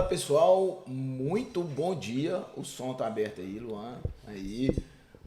pessoal, muito bom dia. O som tá aberto aí, Luan. Aí.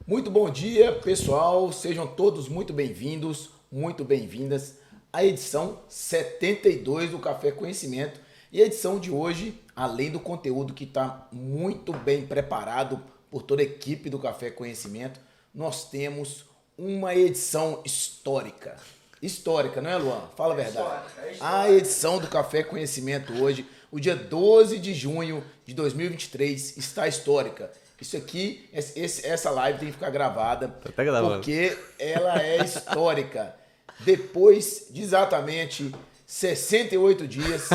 Muito bom dia, pessoal. Sejam todos muito bem-vindos, muito bem-vindas à edição 72 do Café Conhecimento. E a edição de hoje, além do conteúdo que está muito bem preparado por toda a equipe do Café Conhecimento, nós temos uma edição histórica. Histórica, não é, Luan? Fala a verdade. Histórica. A edição do Café Conhecimento hoje, o dia 12 de junho de 2023, está histórica. Isso aqui, essa live tem que ficar gravada, porque ela é histórica. Depois de exatamente 68 dias,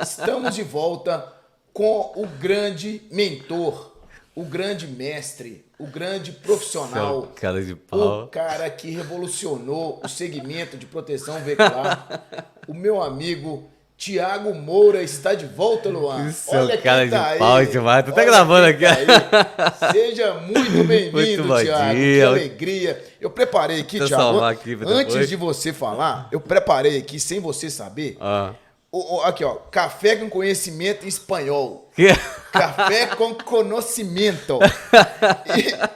estamos de volta com o grande mentor, o grande mestre, o grande profissional, cara de pau. o cara que revolucionou o segmento de proteção veicular, o meu amigo Thiago Moura está de volta, Luan. Isso, olha cara quem tá de pau aí. demais. Tô até gravando aqui. Tá Seja muito bem-vindo, Muito bom Thiago. dia. Que alegria. Eu preparei aqui, Deixa eu Thiago. salvar aqui pra Antes depois. de você falar, eu preparei aqui, sem você saber. Aqui, ó. Café com conhecimento em espanhol. Que? Café com conhecimento.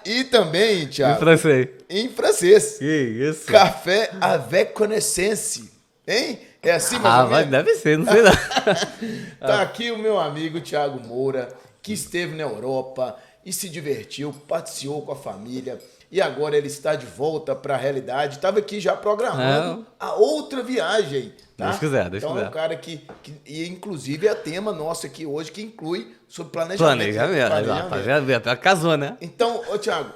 E também, Thiago. Em francês. Em francês. Que isso? Café avec connaissance. Hein? É assim, mais ou Mas menos? deve ser, não sei não. Tá aqui o meu amigo Thiago Moura, que esteve na Europa e se divertiu, passeou com a família e agora ele está de volta para a realidade. Estava aqui já programando a outra viagem. Tá? Deus quiser, Deus então quiser. é um cara e inclusive é tema nosso aqui hoje, que inclui sobre planejamento. Planejamento. Casou, né? Então, ô Thiago,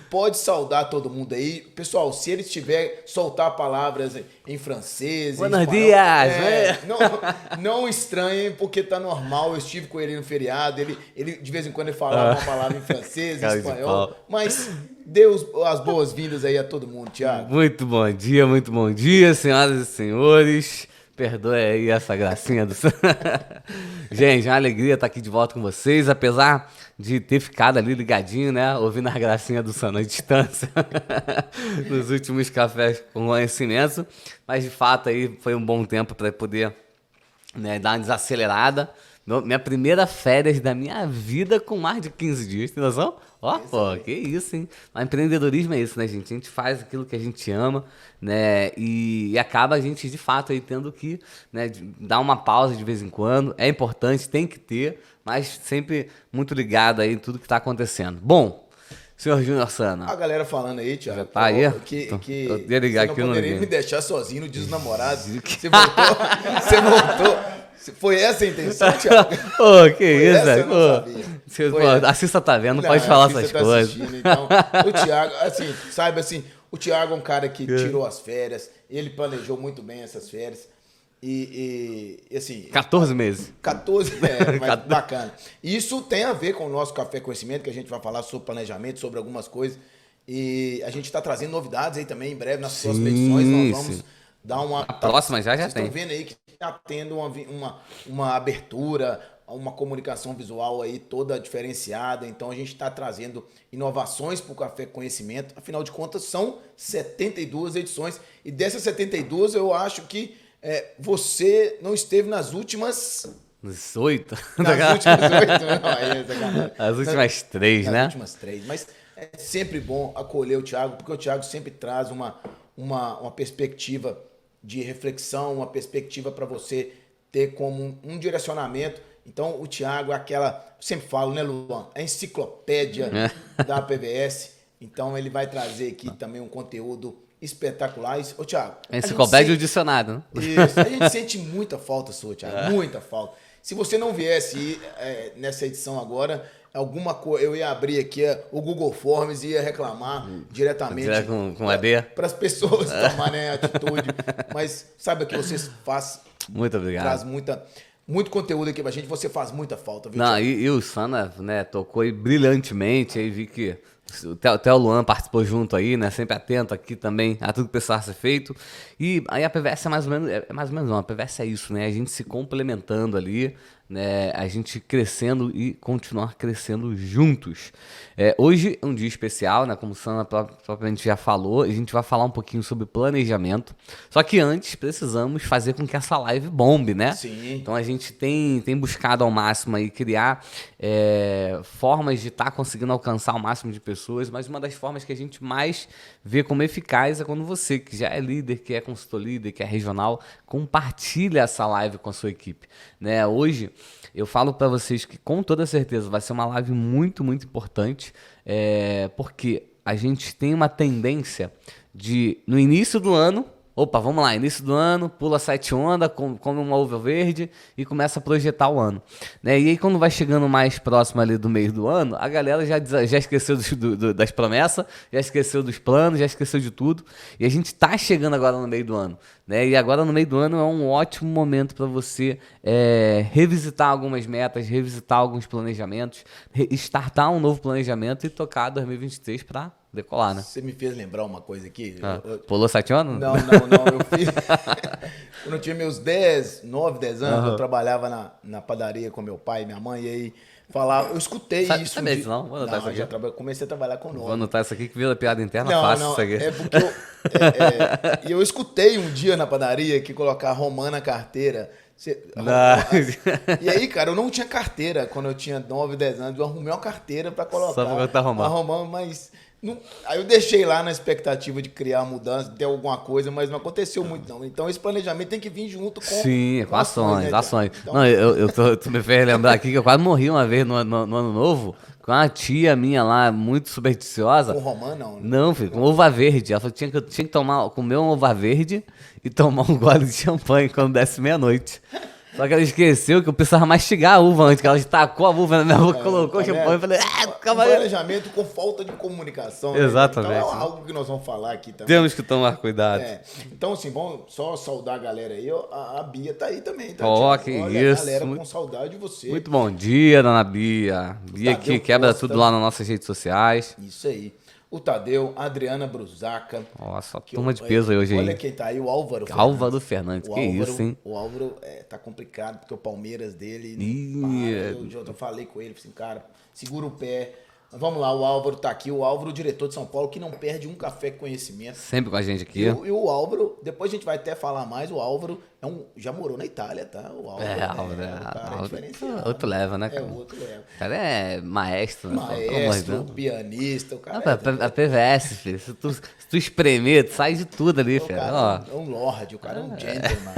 pode saudar todo mundo aí. Pessoal, se ele tiver, soltar palavras em francês, Buenos em espanhol, dias, não estranhem, porque tá normal. Eu estive com ele no feriado, ele de vez em quando ele falava uma palavra em francês, em espanhol, mas dê as boas-vindas aí a todo mundo, Thiago. Muito bom dia, senhoras e senhores. Perdoe aí essa gracinha do... Gente, é uma alegria estar aqui de volta com vocês, apesar de ter ficado ali ligadinho, né? Ouvindo a gracinha do Sana à distância nos últimos cafés com conhecimento. Mas, de fato, aí foi um bom tempo para poder, né, dar uma desacelerada. Minha primeira férias da minha vida com mais de 15 dias, tem noção? Pô, que isso, hein? Mas empreendedorismo é isso, né, gente? A gente faz aquilo que a gente ama, né? E acaba a gente, de fato, aí tendo que, né, dar uma pausa de vez em quando. É importante, tem que ter, mas sempre muito ligado aí em tudo que tá acontecendo. Bom, senhor Júnior Sana. A galera falando aí, Thiago, já tá aí? que eu ia ligar você aqui, não não poderia liguei. me deixar sozinho no dia dos namorados. Você voltou. Foi essa a intenção, Thiago? Que isso, eu não sabia. A Cissa tá vendo, não pode falar essas coisas. Então, o Thiago, assim, saiba assim, o Thiago é um cara que tirou as férias, ele planejou muito bem essas férias. E assim... 14 meses. 14, mas bacana. Isso tem a ver com o nosso Café Conhecimento, que a gente vai falar sobre planejamento, sobre algumas coisas. E a gente está trazendo novidades aí também, em breve, nas próximas edições, nós vamos dar uma... A próxima já tem. Vocês estão vendo aí que está tendo uma abertura, uma comunicação visual aí toda diferenciada. Então a gente está trazendo inovações para o Café Conhecimento. Afinal de contas, são 72 edições. E dessas 72, eu acho que você não esteve nas últimas... 8? Nas últimas 8, não, as últimas 3, né? As últimas 3. Mas é sempre bom acolher o Thiago, porque o Thiago sempre traz uma perspectiva de reflexão, uma perspectiva para você ter como um direcionamento. Então, o Thiago é aquela... Eu sempre falo, né, Luan? A enciclopédia da PVS. Então, ele vai trazer aqui também um conteúdo espetacular. Ô, Thiago... Enciclopédia e o dicionário, né? Isso. A gente sente muita falta sua, Thiago. Muita falta. Se você não viesse nessa edição agora... Alguma coisa, eu ia abrir aqui o Google Forms e ia reclamar diretamente com AD para as pessoas tomarem atitude. Mas saiba que você faz. Muito obrigado. Traz muito conteúdo aqui pra gente. Você faz muita falta, viu? Não, e o Sana, né, tocou aí brilhantemente. Aí vi que até o Luan participou junto aí, né? Sempre atento aqui também a tudo que precisava ser feito. E aí a PVS é mais ou menos não, a PVS é isso, né? A gente se complementando ali, né, a gente crescendo e continuar crescendo juntos. Hoje é um dia especial, né, como o Sana propriamente já falou, a gente vai falar um pouquinho sobre planejamento, só que antes precisamos fazer com que essa live bombe, né? Sim. Então a gente tem buscado ao máximo aí criar formas de estar conseguindo alcançar o máximo de pessoas, mas uma das formas que a gente mais vê como eficaz é quando você, que já é líder, que é consultor líder, que é regional, compartilha essa live com a sua equipe, né? Hoje eu falo para vocês que com toda certeza vai ser uma live muito, muito importante, porque a gente tem uma tendência de, no início do ano, opa, vamos lá, início do ano, pula 7 ondas, come uma uva verde e começa a projetar o ano, né? E aí quando vai chegando mais próximo ali do meio do ano, a galera já esqueceu das promessas, já esqueceu dos planos, já esqueceu de tudo, e a gente tá chegando agora no meio do ano, né? E agora no meio do ano é um ótimo momento para você revisitar algumas metas, revisitar alguns planejamentos, startar um novo planejamento e tocar 2023 para decolar, né? Você me fez lembrar uma coisa aqui. Pulou 7 anos? Não, eu fiz... Quando eu tinha meus 9, 10 anos, eu trabalhava na padaria com meu pai e minha mãe, e aí falava, eu escutei isso. Sabe isso, não? Vou anotar isso aqui. Comecei a trabalhar com 9. Vou anotar isso aqui que vira piada interna fácil isso aqui. É porque eu escutei um dia na padaria que colocar Romã na carteira. E aí, cara, eu não tinha carteira quando eu tinha 9, 10 anos. Eu arrumei uma carteira pra colocar. Só pra botar Romã, mas... Não, aí eu deixei lá na expectativa de criar mudança, de ter alguma coisa, mas não aconteceu muito não. Então esse planejamento tem que vir junto com... Sim, com ações, né, ações. Então... Não, tu me fez lembrar aqui que eu quase morri uma vez no Ano Novo, com uma tia minha lá, muito supersticiosa. Com romã, não. Né? Não, filho, com uva verde. Ela falou que eu tinha que comer uma uva verde e tomar um gole de champanhe quando desse meia-noite. Só que ela esqueceu que eu precisava mastigar a uva antes, que ela tacou a uva na minha boca, colocou o champanhe e falei, calma aí. Planejamento com falta de comunicação. Exatamente. Né? Então é algo que nós vamos falar aqui também. Temos que tomar cuidado. Então, assim, vamos só saudar a galera aí. A Bia tá aí também, tá? Que olha, isso. A galera com saudade de você. Muito bom dia, dona Bia. Bia que quebra tudo lá nas nossas redes sociais. Isso aí. O Tadeu, a Adriana Brusaca. Nossa, turma de peso aí hoje aí. Olha quem tá aí, o Álvaro Fernandes. Álvaro Fernandes, que isso, hein? O Álvaro tá complicado, porque o Palmeiras dele... Eu falei com ele, assim, cara, segura o pé. Vamos lá, o Álvaro tá aqui. O Álvaro, diretor de São Paulo, que não perde um café com conhecimento. Sempre com a gente aqui. E o Álvaro, depois a gente vai até falar mais, o Álvaro já morou na Itália, tá? O Álvaro, Álvaro, outro leva, né, cara? Outro leva. O cara é maestro, né? Maestro, pianista, o cara a PVS, filho, se tu espremer, tu sai de tudo ali, filho. É um lorde, o cara é um gentleman.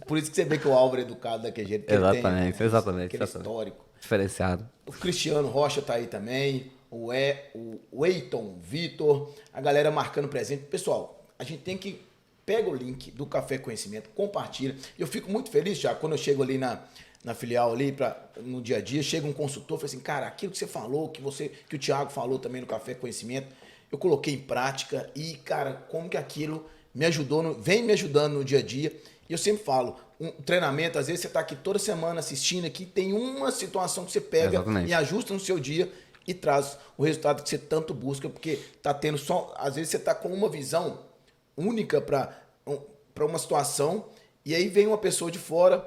Por isso que você vê que o Álvaro é educado daquele jeito. Exatamente. Aquele histórico. Diferenciado. O Cristiano Rocha tá aí também, o Eiton, Vitor, a galera marcando presente. Pessoal, a gente tem que... Pega o link do Café Conhecimento, compartilha. Eu fico muito feliz já quando eu chego ali na filial ali, no dia a dia, chega um consultor, fala assim, cara, aquilo que você falou, que o Thiago falou também no Café Conhecimento, eu coloquei em prática e, cara, como que aquilo me ajudou, vem me ajudando no dia a dia. E eu sempre falo, um treinamento, às vezes você está aqui toda semana assistindo aqui, tem uma situação que você pega e ajusta no seu dia e traz o resultado que você tanto busca, porque tá tendo só, às vezes você está com uma visão única para uma situação e aí vem uma pessoa de fora,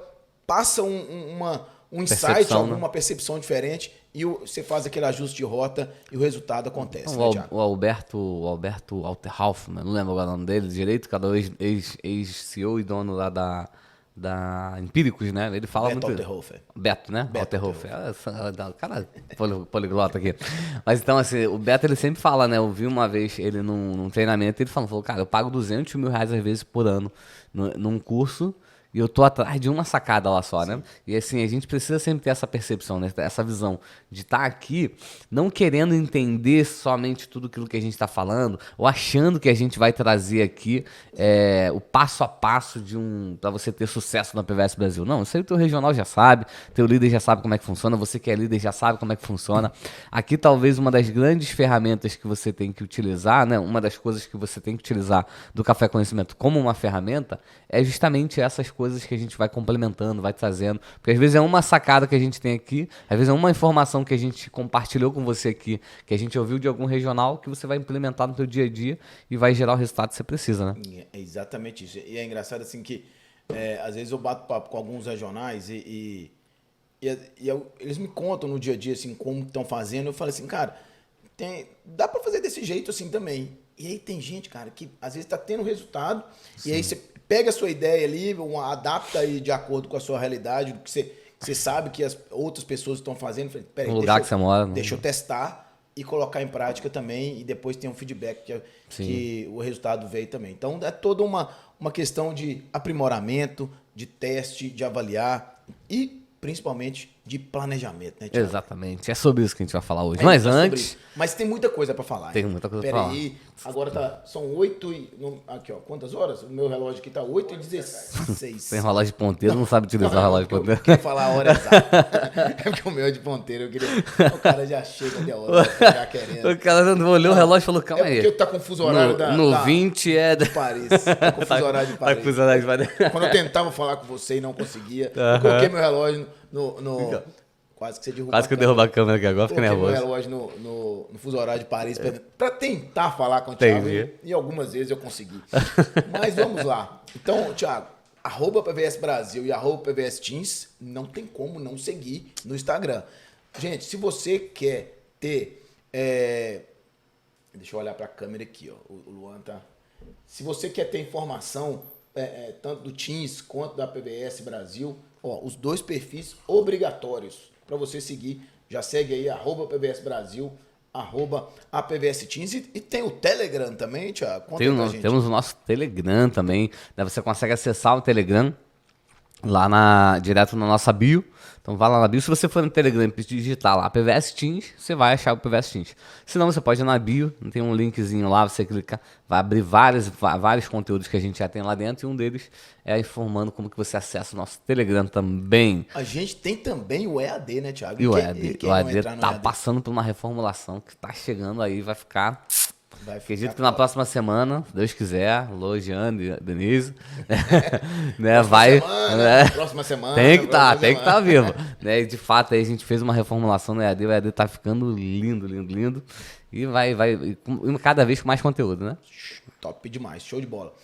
passa um insight, uma percepção diferente e você faz aquele ajuste de rota e o resultado acontece. O Alberto Alterhoff, não lembro agora o nome dele direito, cada ex-CEO e dono lá da Empíricos, né? Ele fala Beto muito... Alterhofer. Beto, né? Alterhofer. O cara poliglota aqui. Mas então, assim, o Beto, ele sempre fala, né? Eu vi uma vez ele num treinamento, ele falou, cara, eu pago 200 mil reais às vezes por ano num curso e eu tô atrás de uma sacada lá só, né? E assim, a gente precisa sempre ter essa percepção, né? Essa visão de estar aqui não querendo entender somente tudo aquilo que a gente está falando ou achando que a gente vai trazer aqui o passo a passo para você ter sucesso na PVS Brasil. Não, isso aí o teu regional já sabe, teu líder já sabe como é que funciona, você que é líder já sabe como é que funciona. Aqui talvez uma das grandes ferramentas que você tem que utilizar, né? Uma das coisas que você tem que utilizar do Café Conhecimento como uma ferramenta é justamente essas coisas que a gente vai complementando, vai trazendo, porque às vezes é uma sacada que a gente tem aqui, às vezes é uma informação que a gente compartilhou com você aqui, que a gente ouviu de algum regional, que você vai implementar no teu dia a dia e vai gerar o resultado que você precisa, né? É exatamente isso. E é engraçado assim que às vezes eu bato papo com alguns regionais e eles me contam no dia a dia, assim, como estão fazendo. Eu falo assim, cara, dá pra fazer desse jeito assim também. E aí tem gente, cara, que às vezes tá tendo resultado, e aí você pega a sua ideia ali, adapta aí de acordo com a sua realidade, do que você sabe que as outras pessoas estão fazendo. Peraí, O lugar que você mora. deixa eu testar e colocar em prática também, e depois tem um feedback que o resultado veio também. Então é toda uma questão de aprimoramento, de teste, de avaliar e principalmente de planejamento, né, Thiago? Exatamente. É sobre isso que a gente vai falar hoje. Mas antes... Mas tem muita coisa pra falar. Tem muita coisa pra falar. Peraí, agora são 8 e... Aqui, ó, quantas horas? O meu relógio aqui tá 8h16. Tem relógio de ponteiro, não sabe utilizar o relógio de ponteiro. Eu queria falar a hora exata. É porque o meu é de ponteiro, eu queria... O cara já chega de hora, já querendo. O cara olhou o relógio e falou, calma aí. É porque tá com o fuso horário no 20 é... de Paris. Tá com o fuso horário de Paris. Tá com o fuso horário de Paris. Quando eu tentava falar com você e não conseguia, eu coloquei meu relógio no quase que você derruba Quase que eu derrubo a câmera aqui agora, fica nervoso. Eu relógio no fuso horário de Paris pra tentar falar com o Thiago. E algumas vezes eu consegui. Mas vamos lá. Então, Thiago, @PVS Brasil e @PVS Teams, não tem como não seguir no Instagram. Gente, se você quer ter... Deixa eu olhar pra câmera aqui, ó. O Luan tá... Se você quer ter informação, tanto do Teams quanto da PVS Brasil, ó, os dois perfis obrigatórios para você seguir. Já segue aí, @PVS Brasil, @APVS Teams. E tem o Telegram também, Thiago? Conta aí pra gente. Temos o nosso Telegram também. Né? Você consegue acessar o Telegram lá direto na nossa bio. Então vai lá na bio. Se você for no Telegram e digitar lá PVS Teams, você vai achar o PVS Teams. Se não, você pode ir na bio, tem um linkzinho lá, você clica, vai abrir vários conteúdos que a gente já tem lá dentro, e um deles é informando como que você acessa o nosso Telegram também. A gente tem também o EAD, né, Thiago? E o EAD tá passando por uma reformulação que tá chegando aí, vai ficar... Acredito que na próxima semana, se Deus quiser, Lô, Jeane, Denise, né, próxima semana. Tem que estar vivo. Né, e de fato, aí a gente fez uma reformulação no EAD, o EAD tá ficando lindo, lindo, lindo. E vai cada vez com mais conteúdo, né? Top demais, show de bola.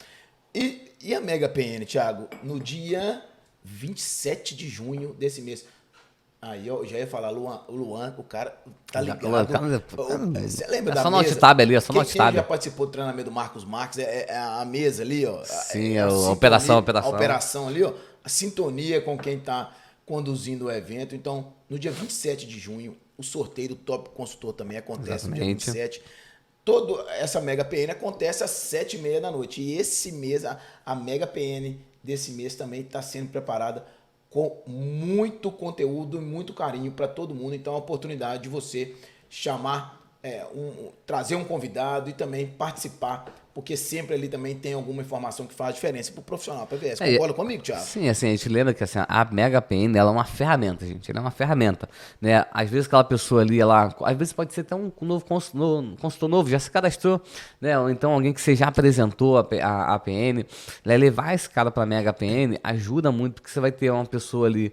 E a Mega PN, Thiago, no dia 27 de junho desse mês. Aí eu já ia falar, o Luan, o cara tá ligado. Você lembra da mesa? É só no alt-tab ali, é só no alt-tab. Quem já participou do treinamento do Marcos Marques, é a mesa ali, ó. Sim, a operação. A operação ali, ó. A sintonia com quem tá conduzindo o evento. Então, no dia 27 de junho, o sorteio do Top Consultor também acontece. No dia 27. Toda essa Mega PN acontece às 7h30 da noite. E esse mês, a Mega PN desse mês também está sendo preparada com muito conteúdo e muito carinho para todo mundo. Então, é a oportunidade de você chamar, trazer um convidado e também participar, porque sempre ali também tem alguma informação que faz diferença para o profissional PVS. Concorda comigo, Thiago? Sim, assim, a gente lembra que assim, a Mega PN, ela é uma ferramenta, gente. Ela é uma ferramenta, né? Às vezes aquela pessoa ali, às vezes pode ser até um novo consultor novo, já se cadastrou, né? Ou então alguém que você já apresentou a PN, né? Levar esse cara para a Mega PN ajuda muito, porque você vai ter uma pessoa ali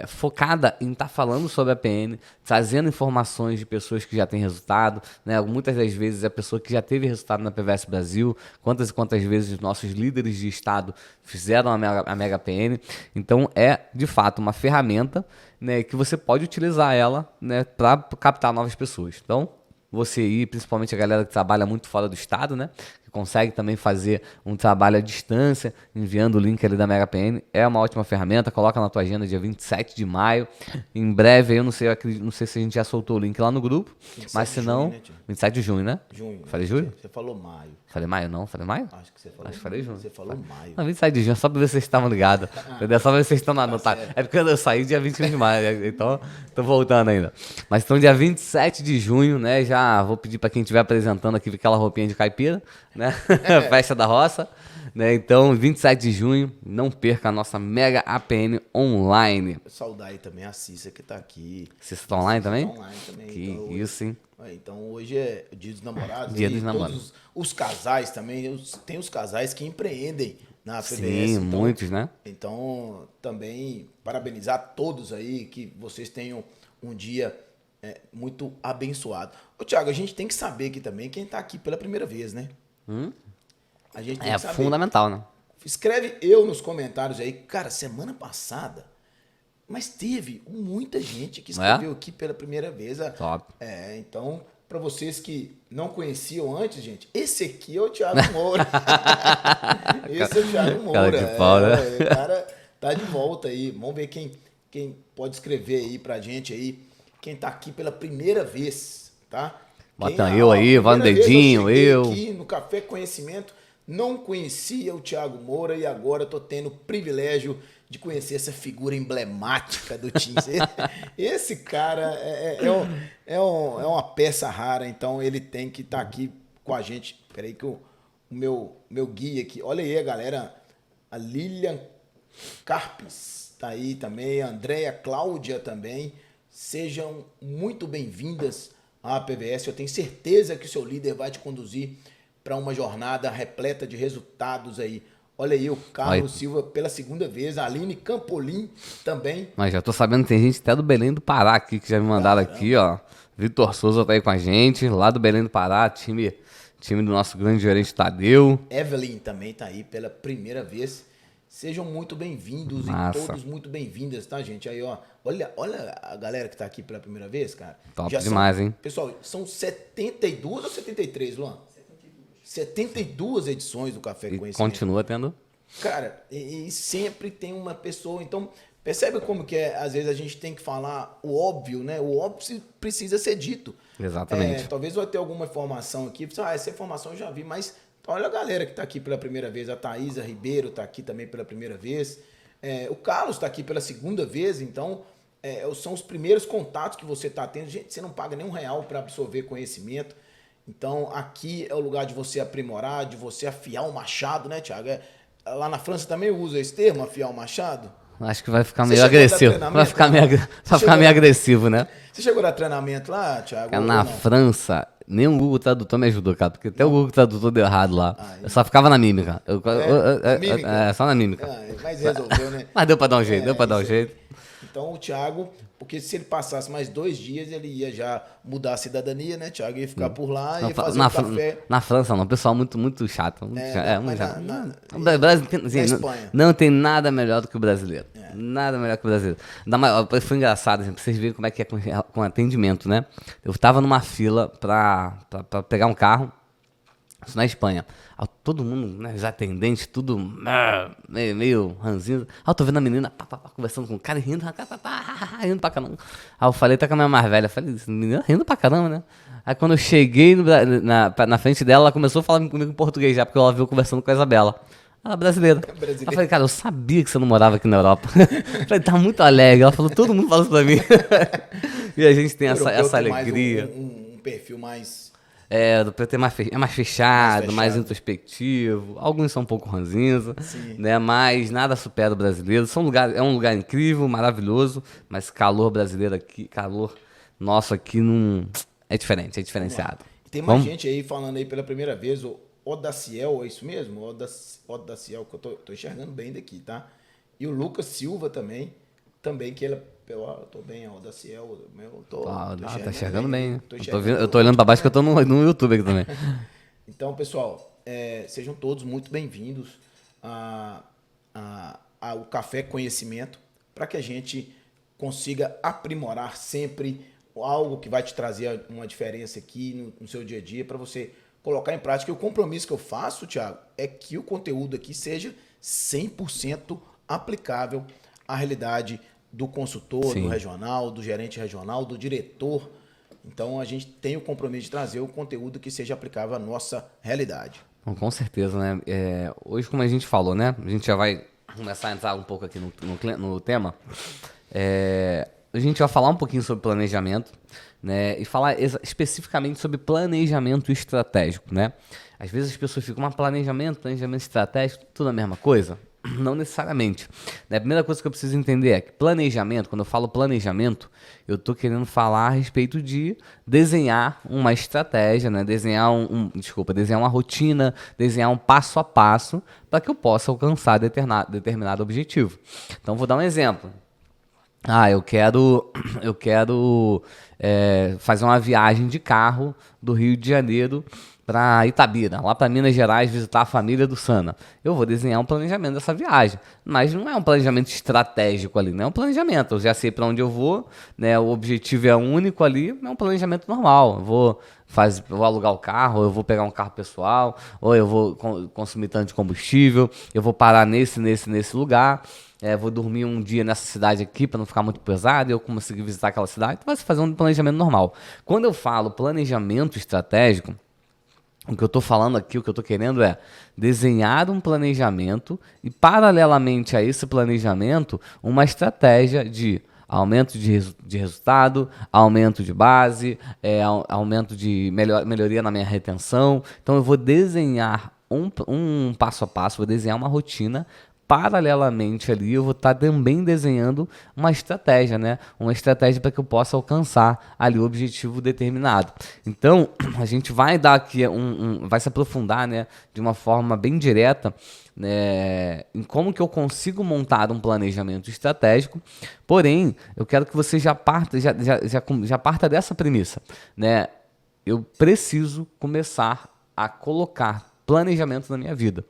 focada em estar falando sobre a PN, trazendo informações de pessoas que já têm resultado, né? Muitas das vezes a pessoa que já teve resultado na PVS Brasil, quantas e quantas vezes os nossos líderes de estado fizeram a Mega PN. Então é de fato uma ferramenta, né, que você pode utilizar ela, né, para captar novas pessoas. Então você ir, principalmente a galera que trabalha muito fora do estado, né, que consegue também fazer um trabalho à distância, enviando o link ali da Mega PN, é uma ótima ferramenta. Coloca na tua agenda dia 27 de maio. Em breve, eu não sei se a gente já soltou o link lá no grupo, mas se não, 27 de junho, né? Junho. Falei julho? Você falou maio. Falei maio, não? Falei maio? Acho que você falou. Acho que falei junho. Você falou maio. Não, 27 de junho, só pra ver se vocês estavam ligados. Entendeu? Só pra ver se vocês estão anotados. É porque eu saí dia 21 de maio, então tô voltando ainda. Mas então dia 27 de junho, né? Já vou pedir pra quem estiver apresentando aqui aquela roupinha de caipira, né? Festa da roça. Né? Então, 27 de junho, não perca a nossa Mega APN online. Saudar aí também a Cissa que tá aqui. Cissa tá online também? Tá online também. Que então, isso, hein? Então hoje é o Dia dos Namorados. Dia dos Namorados. Os casais também, tem os casais que empreendem na PVS. Sim, então, muitos, né? Então, também parabenizar todos aí, que vocês tenham um dia muito abençoado. Ô, Thiago, a gente tem que saber aqui também quem tá aqui pela primeira vez, né? A gente tem que saber. Fundamental, né? Escreve eu nos comentários aí. Cara, semana passada Mas teve muita gente que escreveu aqui pela primeira vez. Top. Então, para vocês que não conheciam antes, gente, esse aqui é o Thiago Moura. Esse é o Thiago Moura. Cara de pau, né? O cara tá de volta aí. Vamos ver quem pode escrever aí pra gente aí. Quem tá aqui pela primeira vez, tá? Bota eu aí, vai no dedinho, eu. Aqui no Café Conhecimento, não conhecia o Thiago Moura e agora tô tendo o privilégio de conhecer essa figura emblemática do Teams. Esse cara é uma peça rara, então ele tem que estar aqui com a gente. Peraí que o meu guia aqui, olha aí a galera, a Lilian Carpes tá aí também, a Andréia Cláudia também. Sejam muito bem-vindas à PVS. Eu tenho certeza que o seu líder vai te conduzir para uma jornada repleta de resultados aí. Olha aí o Carlos Silva pela segunda vez, a Aline Campolim também. Mas já tô sabendo que tem gente até do Belém do Pará aqui, que já me mandaram aqui, ó. Vitor Souza tá aí com a gente, lá do Belém do Pará, time do nosso grande gerente Tadeu. Evelyn também tá aí pela primeira vez. Sejam muito bem-vindos e todos muito bem-vindas, tá, gente? Aí, ó, olha a galera que tá aqui pela primeira vez, cara. Top demais, hein? Pessoal, são 72 ou 73, Luan? 72 edições do Café Conhecimento. Continua tendo. Cara, e sempre tem uma pessoa. Então, percebe como que às vezes a gente tem que falar o óbvio, né? O óbvio precisa ser dito. Exatamente. Talvez vai ter alguma informação aqui. Essa informação eu já vi, mas olha a galera que está aqui pela primeira vez. A Thaisa Ribeiro está aqui também pela primeira vez. O Carlos está aqui pela segunda vez. Então, são os primeiros contatos que você está tendo. Gente, você não paga nem R$1 para absorver conhecimento. Então, aqui é o lugar de você aprimorar, de você afiar o machado, né, Thiago? Lá na França também usa esse termo, afiar o machado? Acho que vai ficar meio agressivo. Vai ficar meio agressivo, né? Você chegou a treinamento lá, Thiago? Na França, nem o Google Tradutor me ajudou, cara, porque até o Google Tradutor deu errado lá. Eu só ficava na mímica. Só na mímica. Mas resolveu, né? Mas deu pra dar um jeito, Então, o Thiago, porque se ele passasse mais 2 dias, ele ia já mudar a cidadania, né, Thiago? Ia ficar por lá, ia fazer um café. Na França, não, o pessoal muito chato. Muito chato. Na Espanha. Não tem nada melhor do que o brasileiro. Nada melhor que o brasileiro. Foi engraçado, assim, pra vocês verem como é que é com atendimento, né? Eu tava numa fila pra pegar um carro, isso na Espanha. Todo mundo, né, os atendentes, tudo meio ranzinho. Eu tô vendo a menina conversando com o cara e rindo pra caramba. Aí eu falei, tá com a minha mais velha. Eu falei, menina rindo pra caramba, né? Aí quando eu cheguei na frente dela, ela começou a falar comigo em português já, porque ela viu conversando com a Isabela. Ela brasileira. Eu falei, cara, eu sabia que você não morava aqui na Europa. Eu falei, tá muito alegre. Ela falou, todo mundo fala isso pra mim. E a gente tem essa alegria. Um perfil mais... O preto é mais fechado, mais introspectivo. Alguns são um pouco ranzinza, né? Mas nada supera o brasileiro. É um lugar incrível, maravilhoso, mas calor brasileiro aqui, calor nosso aqui não é diferente, é diferenciado. Tem mais gente aí falando aí pela primeira vez, o Odaciel, é isso mesmo? Odaciel, que eu tô enxergando bem daqui, tá? E o Lucas Silva também que ele... Eu tô bem, o Daciel, tá enxergando bem, né? Eu tô olhando pra baixo que eu tô no YouTube aqui também. Então, pessoal, sejam todos muito bem-vindos ao Café Conhecimento, para que a gente consiga aprimorar sempre algo que vai te trazer uma diferença aqui no seu dia a dia, para você colocar em prática. E o compromisso que eu faço, Thiago, é que o conteúdo aqui seja 100% aplicável à realidade do consultor, do regional, do gerente regional, do diretor. Então, a gente tem o compromisso de trazer o conteúdo que seja aplicável à nossa realidade. Bom, com certeza, né? Hoje, como a gente falou, né? A gente já vai começar a entrar um pouco aqui no tema. A gente vai falar um pouquinho sobre planejamento, né? E falar especificamente sobre planejamento estratégico, né? Às vezes as pessoas ficam, mas planejamento estratégico, tudo a mesma coisa? Não necessariamente. A primeira coisa que eu preciso entender é que planejamento, quando eu falo planejamento, eu estou querendo falar a respeito de desenhar uma estratégia, né? Desenhar uma rotina, desenhar um passo a passo para que eu possa alcançar determinado objetivo. Então, vou dar um exemplo. Eu quero fazer uma viagem de carro do Rio de Janeiro para Itabira, lá para Minas Gerais, visitar a família do Sana. Eu vou desenhar um planejamento dessa viagem, mas não é um planejamento estratégico ali, não é um planejamento. Eu já sei para onde eu vou, né? O objetivo é único ali, é um planejamento normal. Eu vou alugar o carro, ou eu vou pegar um carro pessoal, ou eu vou consumir tanto de combustível, eu vou parar nesse lugar. Vou dormir um dia nessa cidade aqui para não ficar muito pesado e eu conseguir visitar aquela cidade. Então, vai se fazer um planejamento normal. Quando eu falo planejamento estratégico, o que eu estou falando aqui, o que eu estou querendo é desenhar um planejamento e, paralelamente a esse planejamento, uma estratégia de aumento de resultado, aumento de base, aumento de melhoria na minha retenção. Então, eu vou desenhar um passo a passo, vou desenhar uma rotina. Paralelamente ali, eu vou estar também desenhando uma estratégia, né? Uma estratégia para que eu possa alcançar ali o objetivo determinado. Então, a gente vai dar aqui vai se aprofundar, né? De uma forma bem direta, né? Em como que eu consigo montar um planejamento estratégico. Porém, eu quero que você já parta dessa premissa, né? Eu preciso começar a colocar planejamento na minha vida,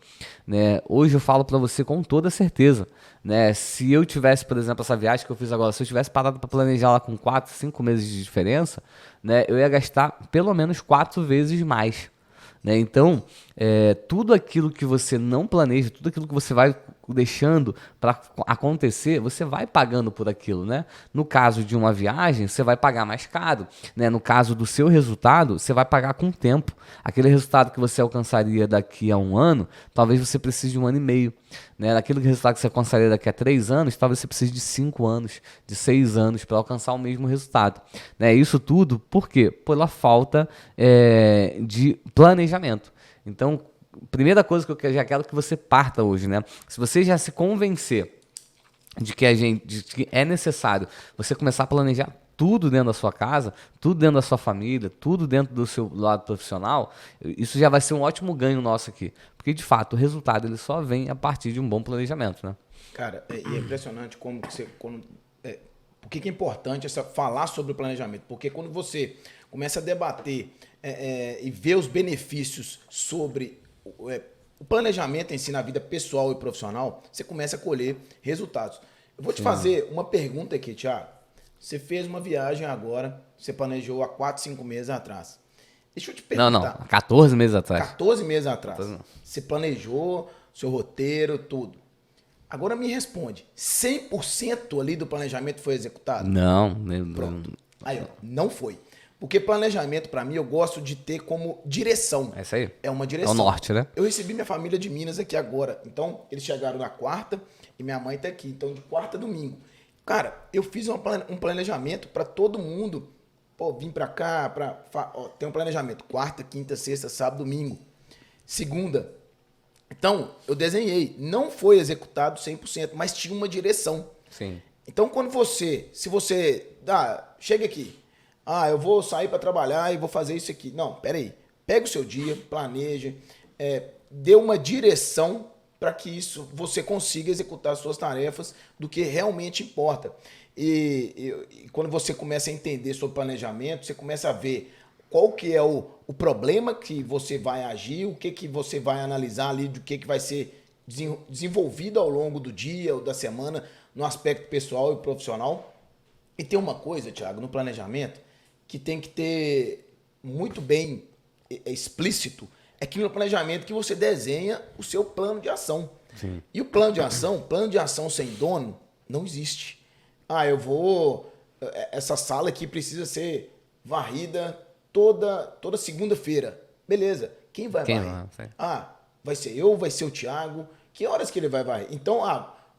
né? Hoje eu falo para você com toda certeza, né? Se eu tivesse, por exemplo, essa viagem que eu fiz agora, se eu tivesse parado para planejar lá com 4, 5 meses de diferença, né? Eu ia gastar pelo menos 4 vezes mais, né? Então, tudo aquilo que você não planeja, tudo aquilo que você vai deixando para acontecer, você vai pagando por aquilo, né? No caso de uma viagem, você vai pagar mais caro, né? No caso do seu resultado, você vai pagar com o tempo. Aquele resultado que você alcançaria daqui a 1 ano, talvez você precise de 1 ano e meio, né? Aquele resultado que você alcançaria daqui a 3 anos, talvez você precise de 5 anos, de 6 anos para alcançar o mesmo resultado, né? Isso tudo por quê? Pela falta de planejamento. Então, primeira coisa que eu já quero que você parta hoje, né? Se você já se convencer de que é necessário você começar a planejar tudo dentro da sua casa, tudo dentro da sua família, tudo dentro do seu lado profissional, isso já vai ser um ótimo ganho nosso aqui. Porque, de fato, o resultado ele só vem a partir de um bom planejamento, né? Cara, e é impressionante como que você... por que é importante falar sobre o planejamento? Porque quando você começa a debater e ver os benefícios sobre o planejamento em si na vida pessoal e profissional, você começa a colher resultados. Eu vou te fazer uma pergunta aqui, Thiago. Você fez uma viagem agora, você planejou há 4, 5 meses atrás. Deixa eu te perguntar. Não, 14 meses atrás. 14 meses atrás. Você planejou seu roteiro, tudo. Agora me responde, 100% ali do planejamento foi executado? Não. Pronto. Aí, ó, não foi. Porque planejamento, para mim, eu gosto de ter como direção. É isso aí. É uma direção. É o norte, né? Eu recebi minha família de Minas aqui agora. Então, eles chegaram na quarta e minha mãe tá aqui. Então, de quarta a domingo. Cara, eu fiz um planejamento para todo mundo. Pô, vim para cá, tem um planejamento. Quarta, quinta, sexta, sábado, domingo. Segunda. Então, eu desenhei. Não foi executado 100%, mas tinha uma direção. Sim. Então, se você... chega aqui. Eu vou sair para trabalhar e vou fazer isso aqui. Não, peraí. Pega o seu dia, planeja, dê uma direção para que você consiga executar as suas tarefas do que realmente importa. E quando você começa a entender sobre planejamento, você começa a ver qual que é o problema que você vai agir, o que você vai analisar ali, do que vai ser desenvolvido ao longo do dia ou da semana, no aspecto pessoal e profissional. E tem uma coisa, Thiago, no planejamento, que tem que ter muito bem explícito, é que no planejamento que você desenha o seu plano de ação. Sim. E o plano de ação sem dono, não existe. Essa sala aqui precisa ser varrida toda segunda-feira. Beleza. Quem vai varrer? Vai ser eu, vai ser o Thiago. Que horas que ele vai varrer? Então,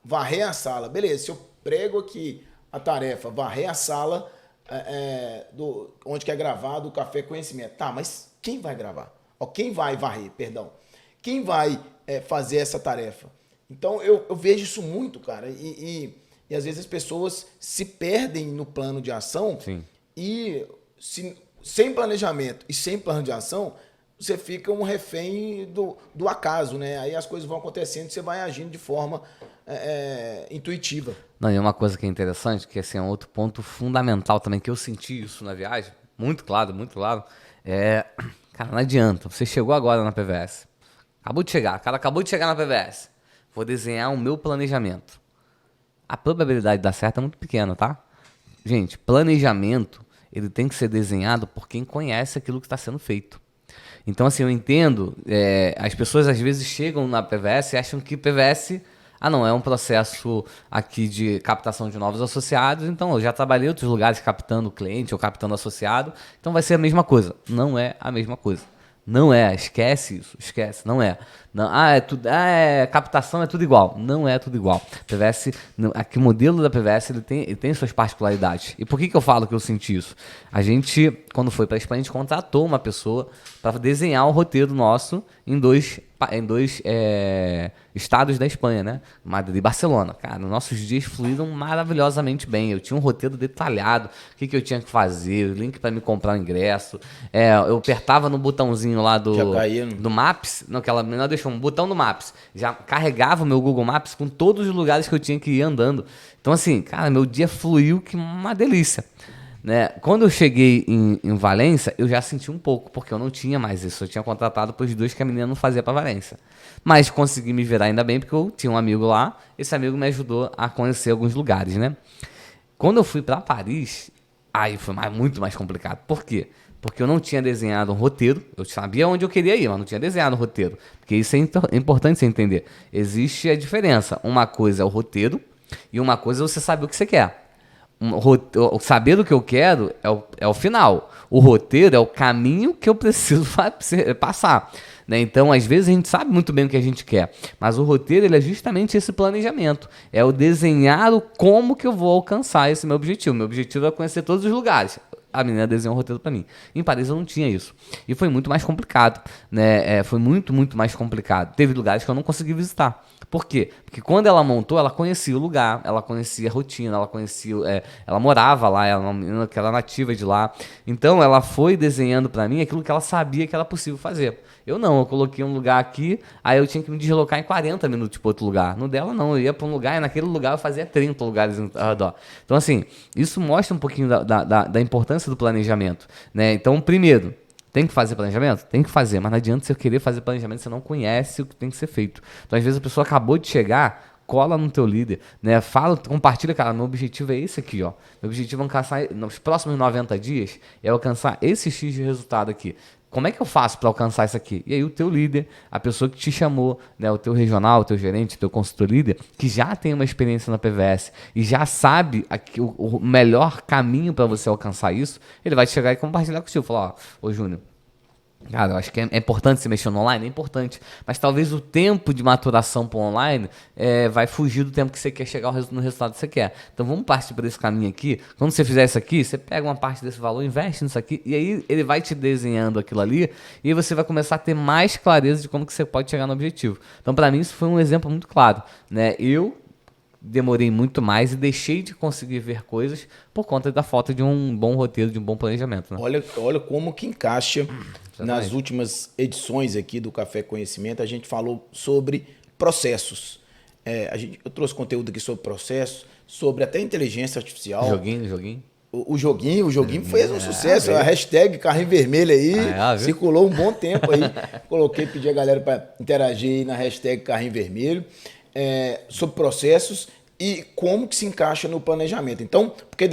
varrer a sala. Beleza, se eu prego aqui a tarefa, varrer a sala onde que é gravado o Café Conhecimento. Tá, mas quem vai gravar? Quem vai varrer, perdão? Quem vai fazer essa tarefa? Então, eu vejo isso muito, cara. E às vezes as pessoas se perdem no plano de ação. Sim. E sem planejamento e sem plano de ação, você fica um refém do acaso, né? Aí as coisas vão acontecendo e você vai agindo de forma intuitiva. Não, e uma coisa que é interessante, que assim, é um outro ponto fundamental também, que eu senti isso na viagem, muito claro, Cara, não adianta. Você chegou agora na PVS. Acabou de chegar. O cara acabou de chegar na PVS. Vou desenhar o meu planejamento. A probabilidade de dar certo é muito pequena, tá? Gente, planejamento, ele tem que ser desenhado por quem conhece aquilo que está sendo feito. Então, assim, eu entendo, as pessoas às vezes chegam na PVS e acham que PVS, não, é um processo aqui de captação de novos associados, então eu já trabalhei em outros lugares captando cliente ou captando associado, então vai ser a mesma coisa. Não é a mesma coisa. Não é, esquece isso, esquece, não é. Não, captação é tudo igual. Não é tudo igual. PVS, aqui o modelo da PVS ele tem suas particularidades. E por que eu falo que eu senti isso? A gente, quando foi para a Espanha, a gente contratou uma pessoa para desenhar o roteiro nosso em dois estados da Espanha, né? Madrid e Barcelona. Cara, nossos dias fluíram maravilhosamente bem. Eu tinha um roteiro detalhado, o que eu tinha que fazer, o link para me comprar o ingresso. Eu apertava no botãozinho lá do Maps, não, que ela deixou um botão no Maps, já carregava o meu Google Maps com todos os lugares que eu tinha que ir andando. Então, assim, cara, meu dia fluiu que uma delícia. Né? Quando eu cheguei em Valência, eu já senti um pouco, porque eu não tinha mais isso. Eu tinha contratado por 2 que a menina não fazia para Valência. Mas consegui me virar ainda bem, porque eu tinha um amigo lá. Esse amigo me ajudou a conhecer alguns lugares, né? Quando eu fui para Paris, aí foi muito mais complicado. Por quê? Porque eu não tinha desenhado um roteiro. Eu sabia onde eu queria ir, mas não tinha desenhado um roteiro. Porque isso é importante você entender. Existe a diferença. Uma coisa é o roteiro e uma coisa é você saber o que você quer. Saber o que eu quero é o final. O roteiro é o caminho que eu preciso passar. Né? Então, às vezes, a gente sabe muito bem o que a gente quer. Mas o roteiro ele é justamente esse planejamento. É o desenhar como que eu vou alcançar esse meu objetivo. Meu objetivo é conhecer todos os lugares. A menina desenhou um roteiro para mim. Em Paris eu não tinha isso. E foi muito mais complicado. Né? Foi muito, muito mais complicado. Teve lugares que eu não consegui visitar. Por quê? Porque quando ela montou, ela conhecia o lugar, ela conhecia a rotina, ela conhecia, ela morava lá, ela era uma menina que era nativa de lá. Então ela foi desenhando para mim aquilo que ela sabia que era possível fazer. Eu não, eu coloquei um lugar aqui, aí eu tinha que me deslocar em 40 minutos para outro lugar. No dela não, eu ia para um lugar e naquele lugar eu fazia 30 lugares ao redor. Então assim, isso mostra um pouquinho da importância do planejamento. Né? Então primeiro, tem que fazer planejamento? Tem que fazer, mas não adianta você querer fazer planejamento se você não conhece o que tem que ser feito. Então, às vezes, a pessoa acabou de chegar, cola no teu líder, né? Fala, compartilha, cara, meu objetivo é esse aqui, ó. Meu objetivo é alcançar, nos próximos 90 dias, é alcançar esse X de resultado aqui. Como é que eu faço para alcançar isso aqui? E aí o teu líder, a pessoa que te chamou, né, o teu regional, o teu gerente, o teu consultor líder, que já tem uma experiência na PVS e já sabe o melhor caminho para você alcançar isso, ele vai chegar e compartilhar contigo. Falar, ô Júnior, cara, eu acho que é importante você mexer no online, é importante. Mas talvez o tempo de maturação para o online vai fugir do tempo que você quer chegar no resultado que você quer. Então vamos partir por esse caminho aqui. Quando você fizer isso aqui, você pega uma parte desse valor, investe nisso aqui, e aí ele vai te desenhando aquilo ali, e aí você vai começar a ter mais clareza de como que você pode chegar no objetivo. Então, para mim, isso foi um exemplo muito claro. Né? Eu demorei muito mais e deixei de conseguir ver coisas por conta da falta de um bom roteiro, de um bom planejamento. Né? Olha como que encaixa. Nas últimas edições aqui do Café Conhecimento, a gente falou sobre processos. Eu trouxe conteúdo aqui sobre processos, sobre até inteligência artificial. Joguinho. O joguinho fez um sucesso. A hashtag Carrinho Vermelho aí circulou um bom tempo aí. Pedi a galera para interagir aí na hashtag Carrinho Vermelho. Sobre processos e como que se encaixa no planejamento. Então, porque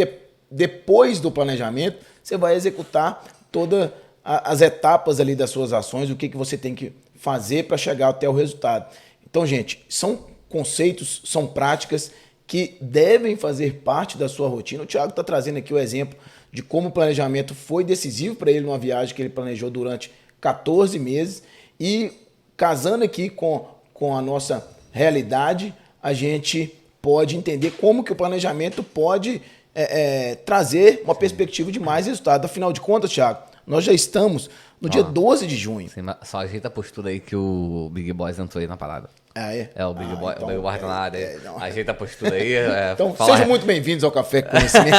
depois do planejamento, você vai executar todas as etapas ali das suas ações, o que você tem que fazer para chegar até o resultado. Então, gente, são conceitos, são práticas que devem fazer parte da sua rotina. O Thiago está trazendo aqui o exemplo de como o planejamento foi decisivo para ele numa viagem que ele planejou durante 14 meses e casando aqui com a nossa realidade, a gente pode entender como que o planejamento pode trazer uma perspectiva de mais resultado. Afinal de contas, Thiago, nós já estamos no dia 12 de junho. Sim, só ajeita a postura aí que o Big Boys entrou aí na parada. O Big Boy, então, o Big Boy tá na área. Ajeita a postura aí. Então, sejam muito bem-vindos ao Café Conhecimento.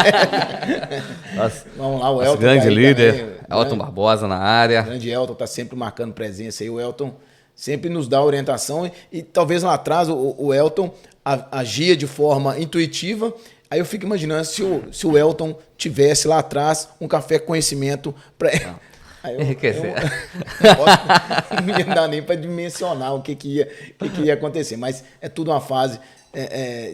Vamos lá, o Elton. Grande líder, também, Elton Barbosa na área. O grande Elton tá sempre marcando presença aí. O Elton sempre nos dá orientação e talvez lá atrás o Elton agia de forma intuitiva. Aí eu fico imaginando se o Elton tivesse lá atrás um Café Conhecimento para Enriquecer. Não ia dar nem para dimensionar o que ia acontecer, mas é tudo uma fase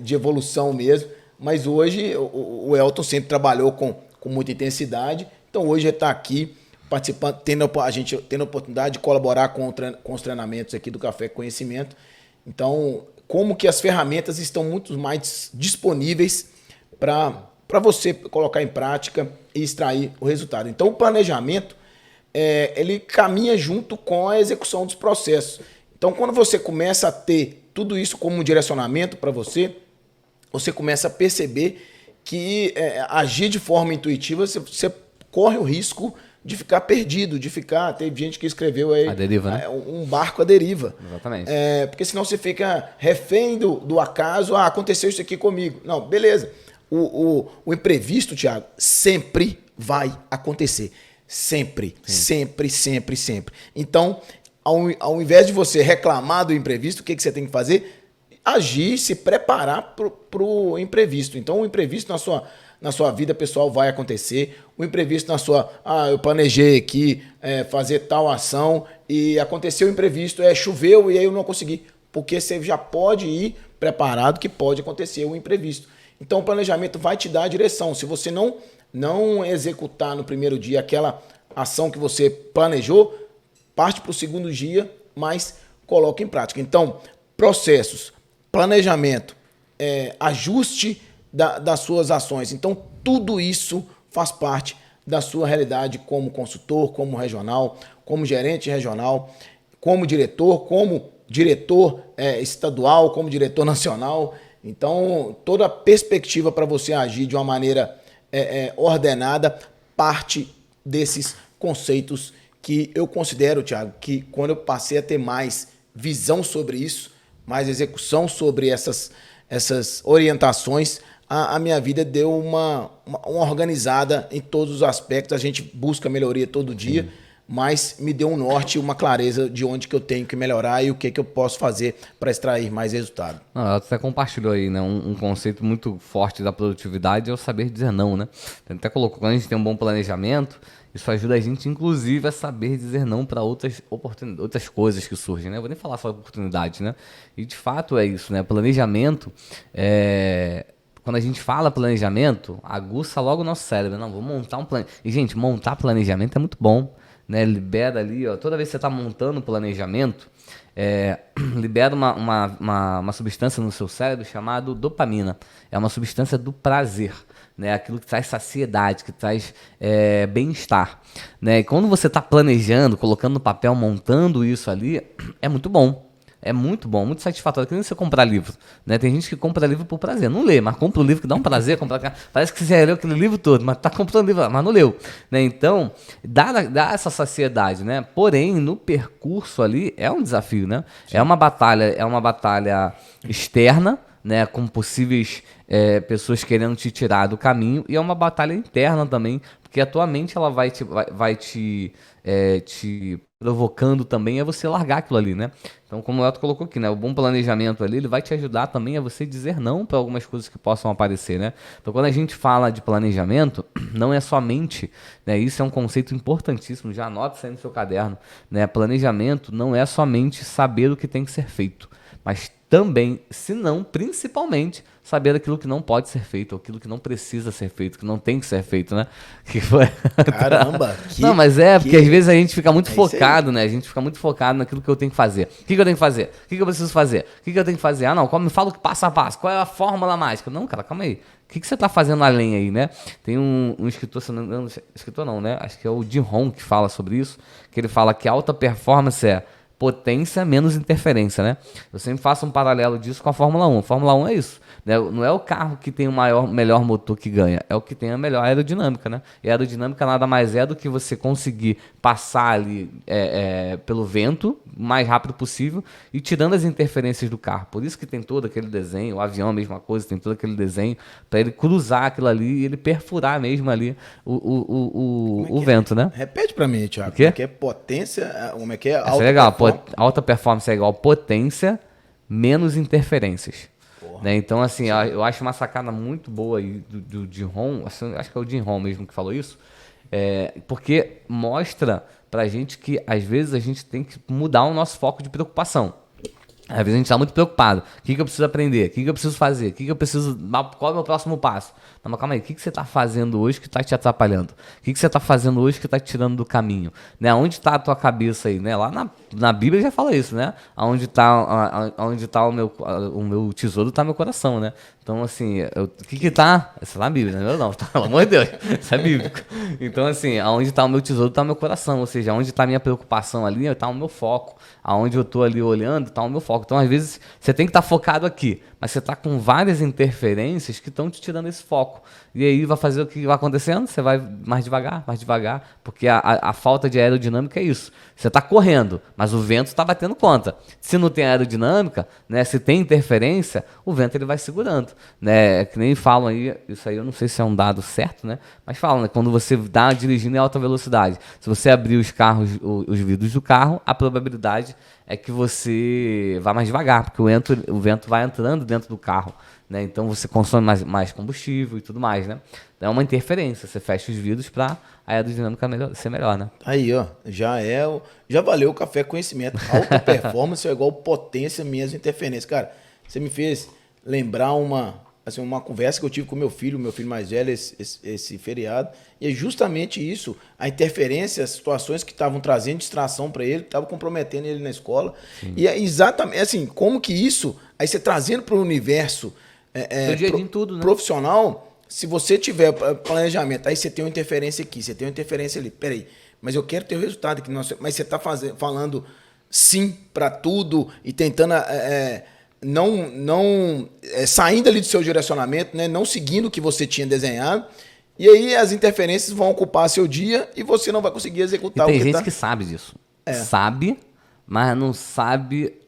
de evolução mesmo. Mas hoje o Elton sempre trabalhou com muita intensidade, então hoje ele está aqui participando, a gente tendo a oportunidade de colaborar com os treinamentos aqui do Café Conhecimento. Então, como que as ferramentas estão muito mais disponíveis para você colocar em prática e extrair o resultado. Então, o planejamento, ele caminha junto com a execução dos processos. Então, quando você começa a ter tudo isso como um direcionamento para você, você começa a perceber que agir de forma intuitiva, você corre o risco de ficar perdido, teve gente que escreveu aí a deriva, né? Um barco à deriva. Exatamente. Porque senão você fica refém do acaso, aconteceu isso aqui comigo. Não, beleza. O imprevisto, Thiago, sempre vai acontecer. Sempre, sempre, sempre, sempre. Então, ao invés de você reclamar do imprevisto, o que você tem que fazer? Agir, se preparar para o imprevisto. Então, o imprevisto na sua vida pessoal vai acontecer. O imprevisto eu planejei aqui fazer tal ação e aconteceu o imprevisto, choveu e aí eu não consegui. Porque você já pode ir preparado que pode acontecer o imprevisto. Então, o planejamento vai te dar a direção. Se você não executar no primeiro dia aquela ação que você planejou, parte para o segundo dia, mas coloca em prática. Então, processos, planejamento, ajuste das suas ações. Então, tudo isso faz parte da sua realidade como consultor, como regional, como gerente regional, como diretor estadual, como diretor nacional. Então, toda a perspectiva para você agir de uma maneira ordenada parte desses conceitos que eu considero, Thiago, que quando eu passei a ter mais visão sobre isso, mais execução sobre essas orientações, a minha vida deu uma organizada em todos os aspectos. A gente busca melhoria todo dia, mas me deu um norte e uma clareza de onde que eu tenho que melhorar e o que eu posso fazer para extrair mais resultado. Ela até compartilhou aí, né? Um conceito muito forte da produtividade é o saber dizer não, né? Até colocou, quando a gente tem um bom planejamento, isso ajuda a gente, inclusive, a saber dizer não para outras coisas que surgem, né? Eu vou nem falar só oportunidades, né? E de fato é isso, né? Planejamento, quando a gente fala planejamento, aguça logo o nosso cérebro. Não, vou montar um plano. E, gente, montar planejamento é muito bom, né? Libera ali, ó, toda vez que você está montando planejamento, libera uma substância no seu cérebro chamada dopamina. É uma substância do prazer, né? Aquilo que traz saciedade, que traz bem-estar, né? E quando você está planejando, colocando no papel, montando isso ali, é muito bom. É muito bom, muito satisfatório. Que nem você comprar livro, né? Tem gente que compra livro por prazer. Não lê, mas compra um livro que dá um prazer. Parece que você leu aquele livro todo, mas tá comprando livro, mas não leu, né? Então, dá essa saciedade, né? Porém, no percurso ali, é um desafio, né? Sim. É uma batalha externa, né? Com possíveis pessoas querendo te tirar do caminho. E é uma batalha interna também, porque a tua mente ela vai te provocando também a você largar aquilo ali, né? Então, como o Elton colocou aqui, né? O bom planejamento ali, ele vai te ajudar também a você dizer não para algumas coisas que possam aparecer, né? Então, quando a gente fala de planejamento, não é somente, né? Isso é um conceito importantíssimo, já anota isso aí no seu caderno, né? Planejamento não é somente saber o que tem que ser feito, mas também, se não, principalmente, saber aquilo que não pode ser feito, aquilo que não precisa ser feito, que não tem que ser feito, né? Que foi... Caramba! Não, mas porque às vezes a gente fica muito focado, né? A gente fica muito focado naquilo que eu tenho que fazer. O que eu tenho que fazer? O que eu preciso fazer? O que eu tenho que fazer? Ah, não, me fala o passo a passo. Qual é a fórmula mágica? Não, cara, calma aí. O que você tá fazendo além aí, né? Tem um escritor, se não me engano, escritor não, né? Acho que é o Jim Rohn que fala sobre isso, que ele fala que alta performance é potência menos interferência, né? Eu sempre faço um paralelo disso com a Fórmula 1. A Fórmula 1 é isso, né? Não é o carro que tem o melhor motor que ganha, é o que tem a melhor aerodinâmica, né? E a aerodinâmica nada mais é do que você conseguir passar ali pelo vento o mais rápido possível e tirando as interferências do carro. Por isso que tem todo aquele desenho, o avião a mesma coisa, tem todo aquele desenho para ele cruzar aquilo ali e ele perfurar mesmo ali o vento, né? Repete para mim, Thiago. Como é que é potência? Como é que é? Alta legal. Alta performance é igual potência menos interferências. Né? Então, assim, eu acho uma sacada muito boa aí do Jim Rohn, assim, acho que é o Jim Rohn mesmo que falou isso, Porque mostra pra gente que, às vezes, a gente tem que mudar o nosso foco de preocupação. Às vezes a gente está muito preocupado. O que eu preciso aprender? O que eu preciso fazer? Qual é o meu próximo passo? Não, mas calma aí. O que você está fazendo hoje que está te atrapalhando? O que você está fazendo hoje que está te tirando do caminho? Né? Onde está a tua cabeça aí? Né? Lá na Bíblia já fala isso, né? Onde está o meu tesouro, está meu coração, né? Então, assim, o que tá... Isso é na Bíblia, não é não, pelo amor de Deus. Isso é bíblico. Então, assim, aonde está o meu tesouro, está o meu coração. Ou seja, onde está a minha preocupação ali, está o meu foco. Aonde eu estou ali olhando, está o meu foco. Então, às vezes, você tem que estar focado aqui, mas você está com várias interferências que estão te tirando esse foco. E aí vai fazer o que vai acontecendo? Você vai mais devagar, porque a falta de aerodinâmica é isso. Você está correndo, mas o vento está batendo conta. Se não tem aerodinâmica, né, se tem interferência, o vento ele vai segurando. Né? É que nem falam aí, isso aí eu não sei se é um dado certo, né? Mas falam, né, quando você está dirigindo em alta velocidade, se você abrir os vidros do carro, a probabilidade é que você vá mais devagar, porque o vento vai entrando dentro do carro. Né? Então você consome mais combustível e tudo mais, né? Então é uma interferência, você fecha os vidros para a aerodinâmica ser melhor, né? Aí, ó, já valeu o café conhecimento. Alta performance é igual potência, minhas interferências. Cara, você me fez lembrar uma conversa que eu tive com meu filho mais velho, esse feriado, e é justamente isso, a interferência, as situações que estavam trazendo distração para ele, que estavam comprometendo ele na escola. Sim. E é exatamente assim, como que isso, aí você trazendo para o universo tudo, né? Profissional, se você tiver planejamento, aí você tem uma interferência aqui, você tem uma interferência ali, peraí, mas eu quero ter o resultado aqui, mas você está falando sim para tudo e tentando... saindo ali do seu direcionamento, né? Não seguindo o que você tinha desenhado, e aí as interferências vão ocupar seu dia e você não vai conseguir executar o que tem gente que sabe disso. Sabe, mas não sabe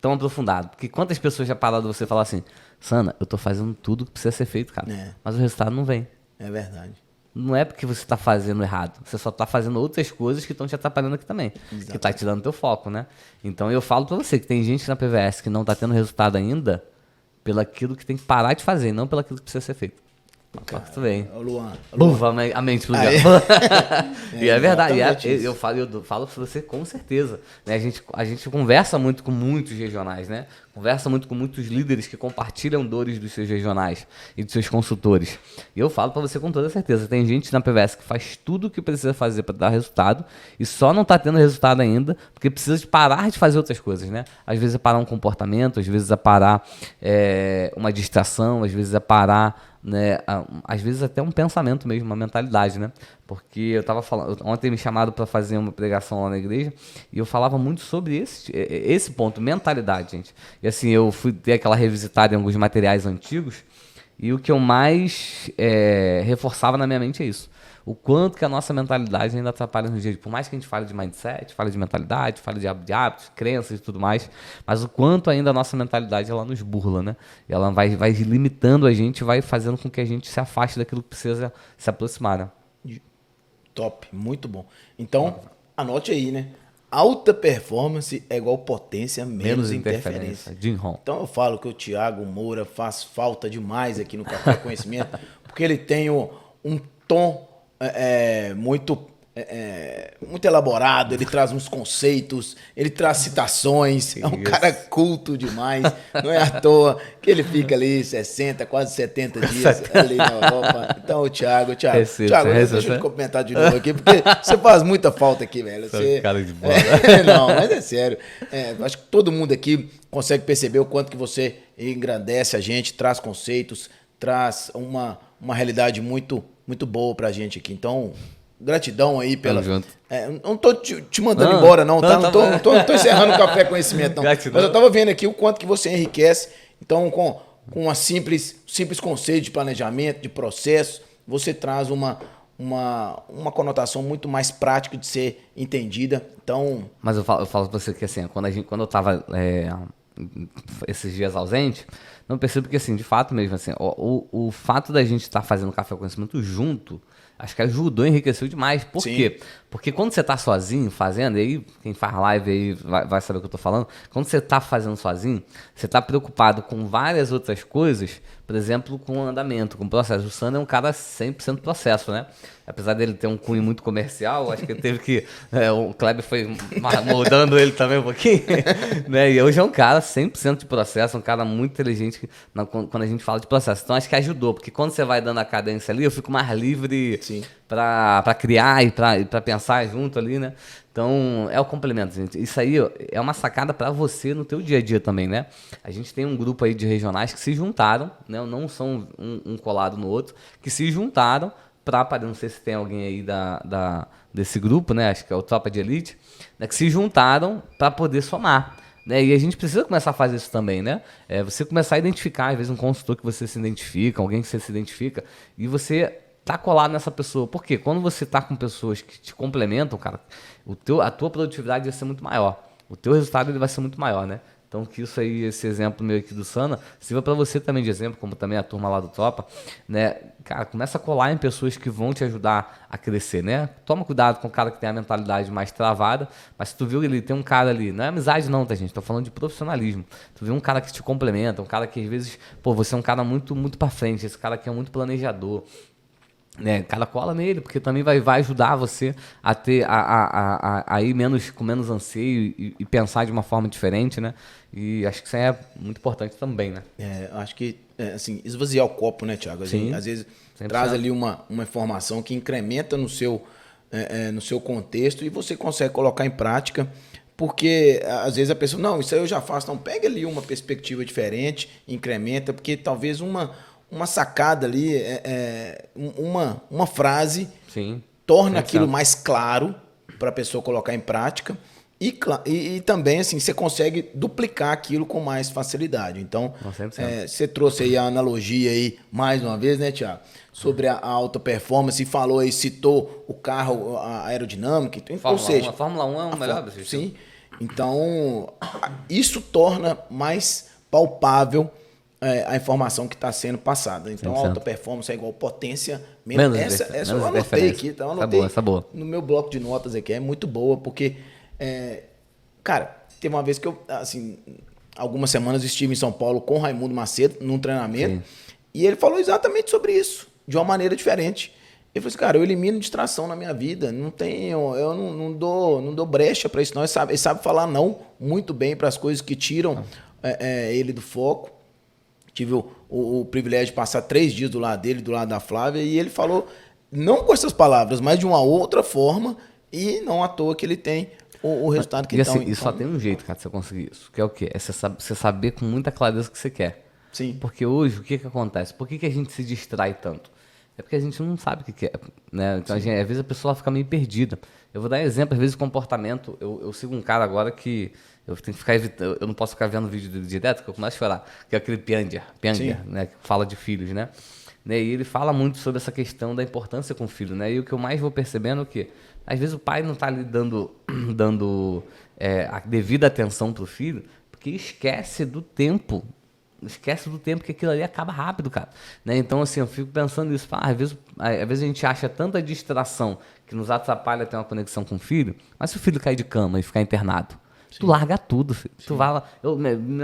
tão aprofundado. Porque quantas pessoas já pararam de você falar assim, Sana, eu tô fazendo tudo que precisa ser feito, cara. Mas o resultado não vem. É verdade. Não é porque você está fazendo errado. Você só está fazendo outras coisas que estão te atrapalhando aqui também. Exatamente. Que está tirando teu foco, né? Então eu falo para você que tem gente na PVS que não está tendo resultado ainda pelaquilo que tem que parar de fazer, não pelaquilo que precisa ser feito. Cara, tudo bem. Luan. A mente explodiu. E é verdade. Eu falo para você com certeza. Né? A gente conversa muito com muitos regionais, né? Conversa muito com muitos líderes que compartilham dores dos seus regionais e dos seus consultores. E eu falo para você com toda certeza. Tem gente na PVS que faz tudo o que precisa fazer para dar resultado e só não está tendo resultado ainda porque precisa de parar de fazer outras coisas, né? Às vezes é parar um comportamento, às vezes é parar uma distração, às vezes é parar... Né, às vezes até um pensamento mesmo, uma mentalidade, né? Porque eu tava falando, ontem me chamaram para fazer uma pregação lá na igreja e eu falava muito sobre esse ponto, mentalidade, gente. E assim, eu fui ter aquela revisitada em alguns materiais antigos e o que eu mais reforçava na minha mente é isso. O quanto que a nossa mentalidade ainda atrapalha no dia. Por mais que a gente fale de mindset, fale de mentalidade, fale de hábitos, crenças e tudo mais, mas o quanto ainda a nossa mentalidade ela nos burla, né? Ela vai limitando a gente, vai fazendo com que a gente se afaste daquilo que precisa se aproximar, né? Top, muito bom. Então, anote aí, né? Alta performance é igual potência menos interferência. Jim Rohn. Então eu falo que o Thiago Moura faz falta demais aqui no Café Conhecimento, porque ele tem um tom muito elaborado, ele traz uns conceitos, ele traz citações, é um cara culto demais, não é à toa que ele fica ali 60, quase 70 dias ali na Europa. Então, o Thiago, deixa eu te cumprimentar de novo aqui, porque você faz muita falta aqui, velho. Você, cara de bola. Não, mas é sério. Acho que todo mundo aqui consegue perceber o quanto que você engrandece a gente, traz conceitos, traz uma realidade muito, muito boa pra gente aqui. Então, gratidão aí pela... não tô te mandando embora, não, tá? Não tô encerrando o Café Conhecimento, não. Gratidão. Mas eu tava vendo aqui o quanto que você enriquece. Então, com uma simples conceito de planejamento, de processo, você traz uma conotação muito mais prática de ser entendida. Então... Mas eu falo pra você que assim, quando eu tava esses dias ausente, não percebo que assim, de fato mesmo, assim, o fato da gente estar fazendo Café Conhecimento junto, acho que ajudou, enriqueceu demais. Por quê? Porque quando você tá sozinho fazendo, e aí quem faz live aí vai saber o que eu tô falando, quando você tá fazendo sozinho, você tá preocupado com várias outras coisas, por exemplo, com o andamento, com o processo. O Sandro é um cara 100% processo, né? Apesar dele ter um cunho muito comercial, acho que ele teve que... o Kleber foi moldando ele também um pouquinho, né? E hoje é um cara 100% de processo, um cara muito inteligente quando a gente fala de processo. Então acho que ajudou, porque quando você vai dando a cadência ali, eu fico mais livre para criar e para pensar junto ali, né? Então, é o complemento, gente. Isso aí ó, é uma sacada para você no teu dia a dia também, né? A gente tem um grupo aí de regionais que se juntaram, né? Não são um colado no outro, que se juntaram para, não sei se tem alguém aí desse grupo, né? Acho que é o Tropa de Elite, né? Que se juntaram para poder somar. Né? E a gente precisa começar a fazer isso também, né? Você começar a identificar, às vezes, um consultor que você se identifica, alguém que você se identifica, e você tá colado nessa pessoa. Por quê? Quando você tá com pessoas que te complementam, cara, a tua produtividade vai ser muito maior. O teu resultado ele vai ser muito maior, né? Então, que isso aí, esse exemplo meu aqui do Sana, sirva para você também de exemplo, como também a turma lá do Tropa, né? Cara, começa a colar em pessoas que vão te ajudar a crescer, né? Toma cuidado com o cara que tem a mentalidade mais travada, mas se tu viu que ele tem um cara ali, não é amizade não, tá, gente? Tô falando de profissionalismo. Tu viu um cara que te complementa, um cara que às vezes, pô, você é um cara muito, muito para frente, esse cara aqui é muito planejador, né, cara, cola nele, porque também vai ajudar você a ter a ir com menos anseio e pensar de uma forma diferente, né? E acho que isso aí é muito importante também, né? Acho que, assim, esvaziar o copo, né, Thiago? Sim, Às vezes 100%. traz ali uma informação que incrementa no seu contexto e você consegue colocar em prática, porque às vezes a pessoa, não, isso aí eu já faço, então pega ali uma perspectiva diferente, incrementa, porque talvez uma sacada ali, uma frase Sim, torna 100%. aquilo mais claro para a pessoa colocar em prática e também assim você consegue duplicar aquilo com mais facilidade. Então, 100%. você trouxe aí a analogia aí mais uma vez, né, Thiago? Sobre a alta performance, falou aí, citou o carro, a aerodinâmica, ou seja, A Fórmula 1 é o melhor do sistema. sim. Então, isso torna mais palpável a informação que está sendo passada. Então, 100%. alta performance é igual potência Menos essa menos eu anotei interferência. aqui, então eu anotei Essa boa. no meu bloco de notas aqui. É muito boa, porque, cara, teve uma vez que eu, assim, algumas semanas estive em São Paulo com o Raimundo Macedo, num treinamento, Sim. e ele falou exatamente sobre isso, de uma maneira diferente. Ele falou assim, cara, eu elimino distração na minha vida, eu não dou brecha para isso não. Ele sabe falar não muito bem para as coisas que tiram ele do foco. Tive o privilégio de passar 3 dias do lado dele, do lado da Flávia, e ele falou, não com essas palavras, mas de uma outra forma, e não à toa que ele tem o resultado que E então, assim, e só tem um jeito, cara, de você conseguir isso, que é o quê? É você saber com muita clareza o que você quer. Sim. Porque hoje, o que acontece? Por que a gente se distrai tanto? É porque a gente não sabe o que quer, né? Então, às vezes a pessoa fica meio perdida. Eu vou dar exemplo, às vezes, de comportamento. Eu sigo um cara agora que eu tenho que ficar evitando, eu não posso ficar vendo vídeo dele direto, porque eu começo a chorar. Que é aquele Pianger, né? Que fala de filhos, né? E ele fala muito sobre essa questão da importância com o filho, né? E o que eu mais vou percebendo é que, às vezes, o pai não está ali dando a devida atenção para o filho, porque esquece do tempo que aquilo ali acaba rápido, cara. Né? Então, assim, eu fico pensando nisso. Às vezes a gente acha tanta distração que nos atrapalha ter uma conexão com o filho, mas se o filho cair de cama e ficar internado, tu larga tudo, filho. Tu vai lá.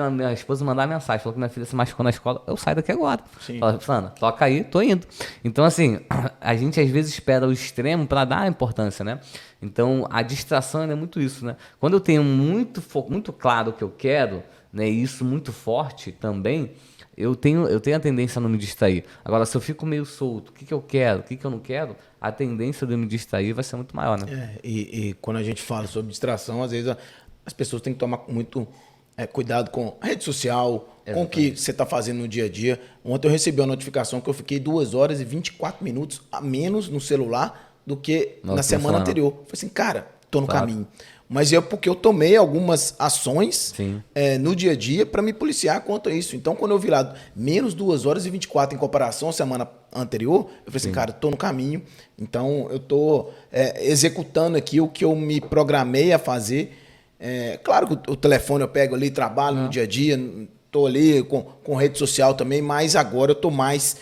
Minha esposa mandar mensagem, falou que minha filha se machucou na escola, eu saio daqui agora. Fala, Sana, toca aí, tô indo. Então, assim, a gente às vezes espera o extremo para dar importância, né? Então, a distração é muito isso, né? Quando eu tenho muito claro o que eu quero, né, e isso muito forte também, eu tenho a tendência a não me distrair. Agora, se eu fico meio solto, o que eu quero, o que eu não quero, a tendência de eu me distrair vai ser muito maior, né? E quando a gente fala sobre distração, às vezes as pessoas têm que tomar muito cuidado com a rede social, com o que você está fazendo no dia a dia. Ontem eu recebi uma notificação que eu fiquei 2 horas e 24 minutos a menos no celular do que na semana anterior. Eu falei assim, cara, tô no caminho. Mas é porque eu tomei algumas ações no dia a dia para me policiar contra isso. Então, quando eu vi lá menos 2 horas e 24 em comparação à semana anterior, eu falei assim, cara, tô no caminho. Então, eu tô executando aqui o que eu me programei a fazer. Claro que o telefone eu pego ali, trabalho no dia a dia, tô ali com rede social também, mas agora eu tô mais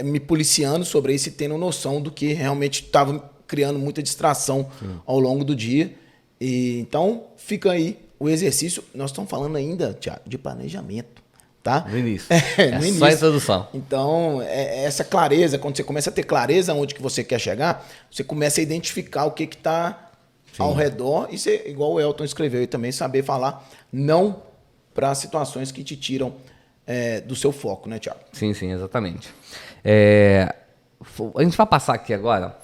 me policiando sobre isso e tendo noção do que realmente estava criando muita distração ao longo do dia. E, então, fica aí o exercício. Nós estamos falando ainda, Thiago, de planejamento, tá? No início. No início. Só a introdução. Então, essa clareza, quando você começa a ter clareza onde que você quer chegar, você começa a identificar o que está ao redor e você, igual o Elton escreveu, e também saber falar não para situações que te tiram do seu foco, né, Thiago? Sim, exatamente. A gente vai passar aqui agora,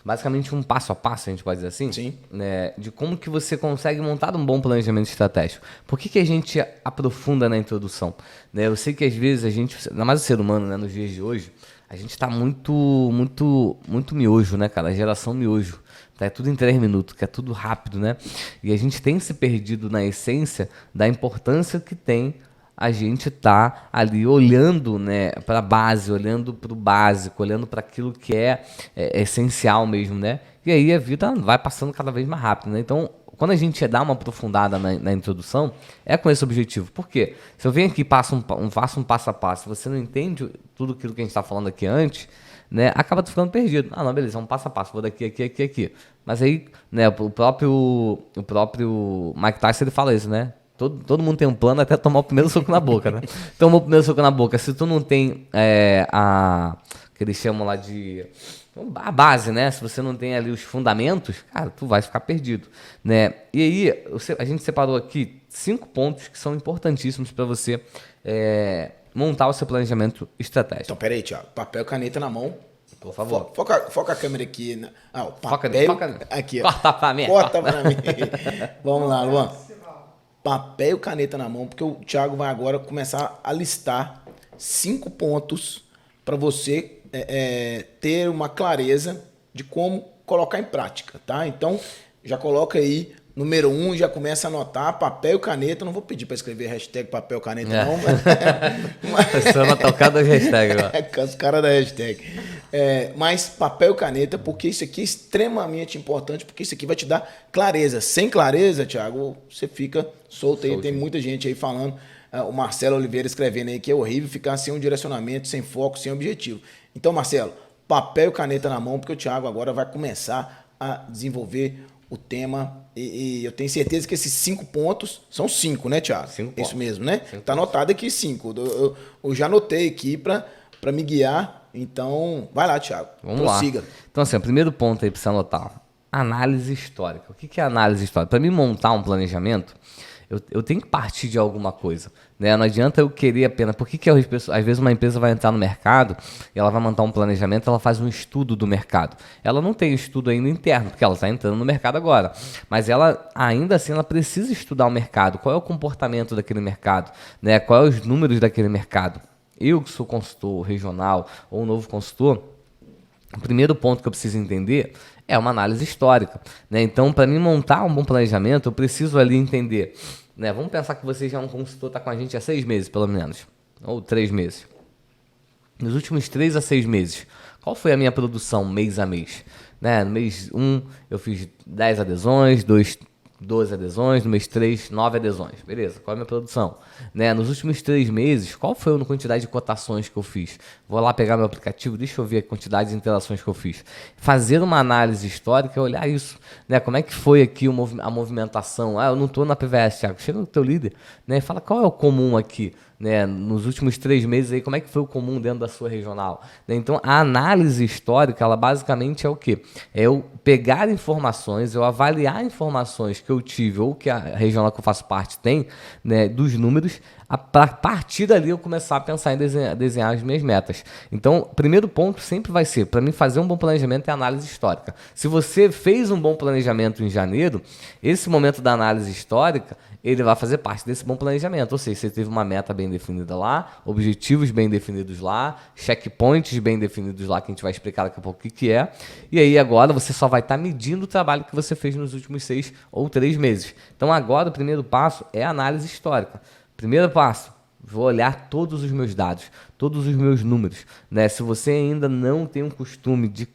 basicamente um passo a passo, a gente pode dizer assim, Sim. Né, de como que você consegue montar um bom planejamento estratégico. Por que a gente aprofunda na introdução? Né, eu sei que às vezes a gente, ainda mais o ser humano, né, nos dias de hoje, a gente está muito miojo, né, cara? A geração miojo. Tá? É tudo em 3 minutos, que é tudo rápido, né? E a gente tem se perdido na essência da importância que tem a gente tá ali olhando, né, para a base, olhando para o básico, olhando para aquilo que é essencial mesmo, né? E aí a vida vai passando cada vez mais rápido, né? Então, quando a gente dá uma aprofundada na introdução, é com esse objetivo. Por quê? Se eu venho aqui e faço um passo a passo, você não entende tudo aquilo que a gente está falando aqui antes, né, acaba ficando perdido. Ah, não, beleza, é um passo a passo, vou daqui, aqui. Mas aí, né, o próprio Mike Tyson, ele fala isso, né? Todo mundo tem um plano até tomar o primeiro soco na boca, né? Tomou o primeiro soco na boca. Se tu não tem que eles chamam lá de a base, né? Se você não tem ali os fundamentos, cara, tu vai ficar perdido, né? E aí, a gente separou aqui 5 pontos que são importantíssimos para você montar o seu planejamento estratégico. Então, peraí, Thiago. Papel, caneta na mão. Por favor. Foca a câmera aqui. O papel. Foca. Aqui, ó. Corta pra mim. Corta pra mim. Vamos lá, Luan. Papel e caneta na mão, porque o Thiago vai agora começar a listar 5 pontos para você ter uma clareza de como colocar em prática, tá? Então, já coloca aí, número 1, já começa a anotar, papel e caneta. Não vou pedir para escrever hashtag papel caneta, não, mas... Você vai tocar das hashtags agora. Com os caras da hashtag. Mas papel e caneta, porque isso aqui é extremamente importante, porque isso aqui vai te dar clareza. Sem clareza, Thiago, você fica solto aí. Tem muita gente aí falando, o Marcelo Oliveira escrevendo aí que é horrível ficar sem um direcionamento, sem foco, sem objetivo. Então, Marcelo, papel e caneta na mão, porque o Thiago agora vai começar a desenvolver o tema e eu tenho certeza que esses 5 pontos são 5, né, Thiago? 5 pontos. Isso mesmo, né? Tá anotado aqui 5. Eu já anotei aqui para me guiar. Então, vai lá, Thiago. Prossiga. Lá. Então, assim, o primeiro ponto aí para você anotar. Análise histórica. O que é análise histórica? Para mim montar um planejamento, eu tenho que partir de alguma coisa, né? Não adianta eu querer apenas... Por que às vezes uma empresa vai entrar no mercado e ela vai montar um planejamento, ela faz um estudo do mercado. Ela não tem estudo ainda interno, porque ela está entrando no mercado agora. Mas ela, ainda assim, ela precisa estudar o mercado. Qual é o comportamento daquele mercado, né? Quais os números daquele mercado? Eu que sou consultor regional ou um novo consultor, o primeiro ponto que eu preciso entender é uma análise histórica, né? Então, para mim montar um bom planejamento, eu preciso ali entender, né? Vamos pensar que você já é um consultor, está com a gente há 6 meses, pelo menos, ou 3 meses. Nos últimos 3 a 6 meses, qual foi a minha produção mês a mês? Né? No mês 1, eu fiz 10 adesões, 12 adesões, no mês 3, 9 adesões. Beleza, qual é a minha produção? Né? Nos últimos 3 meses, qual foi a quantidade de cotações que eu fiz? Vou lá pegar meu aplicativo, deixa eu ver a quantidade de interações que eu fiz. Fazer uma análise histórica é olhar isso. Né? Como é que foi aqui a movimentação? Eu não estou na PVS, Thiago. Chega no teu líder, né? E fala qual é o comum aqui. Né, nos últimos 3 meses, aí, como é que foi o comum dentro da sua regional? Né, então, a análise histórica, ela basicamente é o quê? É eu pegar informações, eu avaliar informações que eu tive ou que a regional que eu faço parte tem, né, dos números, a partir dali eu começar a pensar em desenhar as minhas metas. Então, o primeiro ponto sempre vai ser, para mim, fazer um bom planejamento é análise histórica. Se você fez um bom planejamento em janeiro, esse momento da análise histórica, ele vai fazer parte desse bom planejamento. Ou seja, você teve uma meta bem definida lá, objetivos bem definidos lá, checkpoints bem definidos lá, que a gente vai explicar daqui a pouco o que é. E aí agora você só vai estar medindo o trabalho que você fez nos últimos 6 ou 3 meses. Então agora o primeiro passo é a análise histórica. Primeiro passo, vou olhar todos os meus dados, todos os meus números, né? Se você ainda não tem um costume de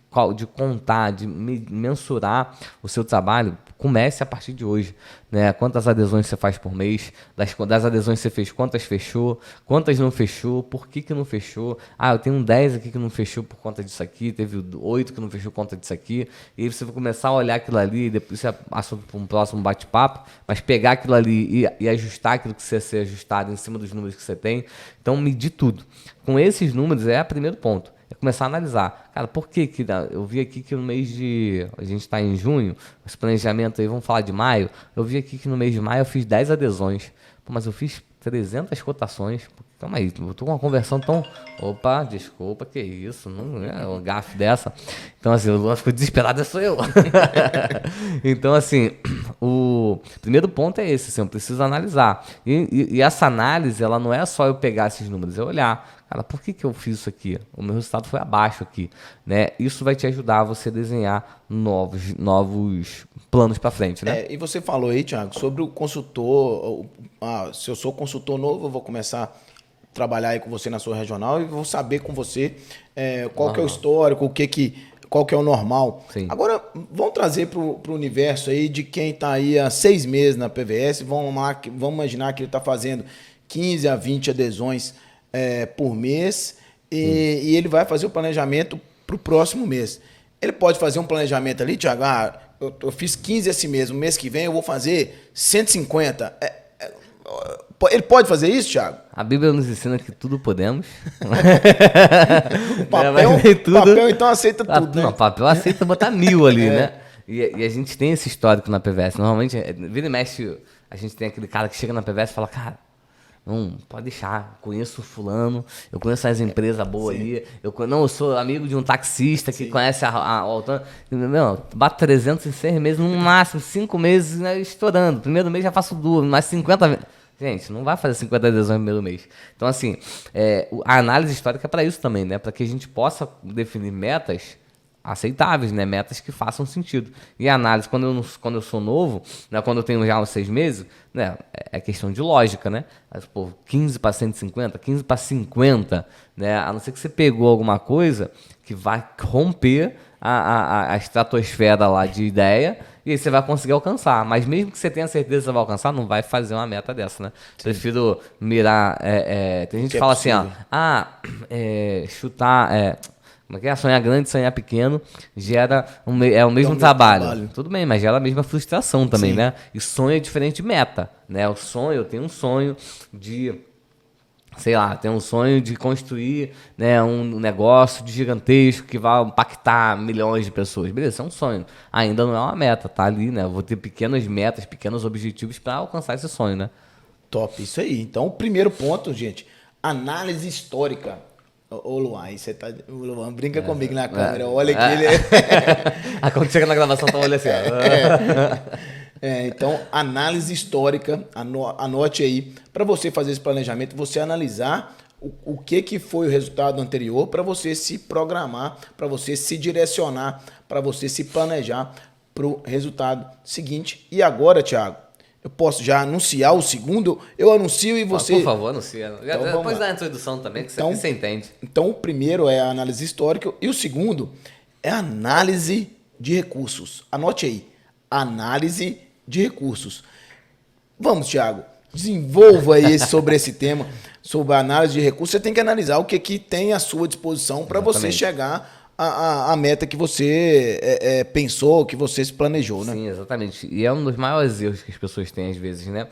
contar, de mensurar o seu trabalho, comece a partir de hoje, né? Quantas adesões você faz por mês, das adesões que você fez, quantas fechou, quantas não fechou, por que não fechou? Ah, eu tenho 10 aqui que não fechou por conta disso aqui, teve 8 que não fechou por conta disso aqui, e aí você vai começar a olhar aquilo ali, depois isso é assunto para um próximo bate-papo, mas pegar aquilo ali e ajustar aquilo que precisa ser ajustado em cima dos números que você tem. Então, medir tudo. Com esses números é o primeiro ponto. É começar a analisar. Cara, por que eu vi aqui que no mês de... A gente está em junho, esse planejamento aí, vamos falar de maio. Eu vi aqui que no mês de maio eu fiz 10 adesões. Pô, mas eu fiz 300 cotações. Calma aí, eu tô com uma conversão tão... Opa, desculpa, que isso? Não é um gafe dessa. Então, assim, o Luan ficou desesperado, sou eu. Então, assim, o primeiro ponto é esse, assim, eu preciso analisar. E essa análise, ela não é só eu pegar esses números, é olhar. Cara, por que eu fiz isso aqui? O meu resultado foi abaixo aqui, né? Isso vai te ajudar a você desenhar novos planos para frente, né? E você falou aí, Thiago, sobre o consultor. Se eu sou consultor novo, eu vou começar a trabalhar aí com você na sua regional e vou saber com você qual que é o histórico, qual que é o normal. Sim. Agora, vamos trazer para o universo aí de quem está aí há 6 meses na PVS. Vamos imaginar que ele está fazendo 15 a 20 adesões por mês e ele vai fazer o planejamento para o próximo mês. Ele pode fazer um planejamento ali, Thiago, eu fiz 15 esse mês, no mês que vem eu vou fazer 150. Ele pode fazer isso, Thiago? A Bíblia nos ensina que tudo podemos. O papel então aceita tudo, né? Não, o papel aceita botar 1000 ali, né? E a gente tem esse histórico na PVS. Normalmente, vira e mexe, a gente tem aquele cara que chega na PVS e fala, cara, não, pode deixar, conheço fulano, eu conheço as empresas boas aí, eu sou amigo de um taxista que conhece a Altana. Meu, bato 300 em 6 meses, no máximo 5 meses, né, estourando. Primeiro mês já faço 2, mais 50 vezes. Gente, não vai fazer 50 adesões no primeiro mês. Então, assim, a análise histórica é para isso também, né? Para que a gente possa definir metas aceitáveis, né? Metas que façam sentido. E a análise, quando eu sou novo, né? Quando eu tenho já uns 6 meses, né? É questão de lógica, né? Mas, pô, 15 para 150, 15 para 50, né? A não ser que você pegou alguma coisa que vai romper a estratosfera lá de ideia e aí você vai conseguir alcançar. Mas mesmo que você tenha certeza que você vai alcançar, não vai fazer uma meta dessa, né? Sim. Prefiro mirar... tem gente que fala assim, chutar... Como é que é? Sonhar grande, sonhar pequeno gera o mesmo trabalho. Tudo bem, mas gera a mesma frustração também, né? E sonho é diferente de meta, né? Eu tenho um sonho de... Sei lá, tem um sonho de construir, né, um negócio de gigantesco que vai impactar milhões de pessoas. Beleza, é um sonho. Ainda não é uma meta, tá ali, né? Eu vou ter pequenas metas, pequenos objetivos para alcançar esse sonho, né? Top, isso aí. Então, o primeiro ponto, gente, análise histórica. Ô, Luan, aí você tá... O Luan brinca comigo na câmera, olha que ele... Quando chega na gravação, tá olhando assim, então, análise histórica, anote aí, para você fazer esse planejamento, você analisar o que foi o resultado anterior, para você se programar, para você se direcionar, para você se planejar para o resultado seguinte. E agora, Thiago, eu posso já anunciar o segundo? Eu anuncio e você... Por favor, anuncia. Então, depois da introdução também, que você entende. Então, o primeiro é a análise histórica e o segundo é a análise de recursos. Anote aí, análise de recursos. Vamos, Thiago, desenvolva aí sobre esse tema, sobre a análise de recursos. Você tem que analisar o que tem à sua disposição para você chegar à meta que você pensou, que você se planejou, né? Sim, exatamente. E é um dos maiores erros que as pessoas têm às vezes, né?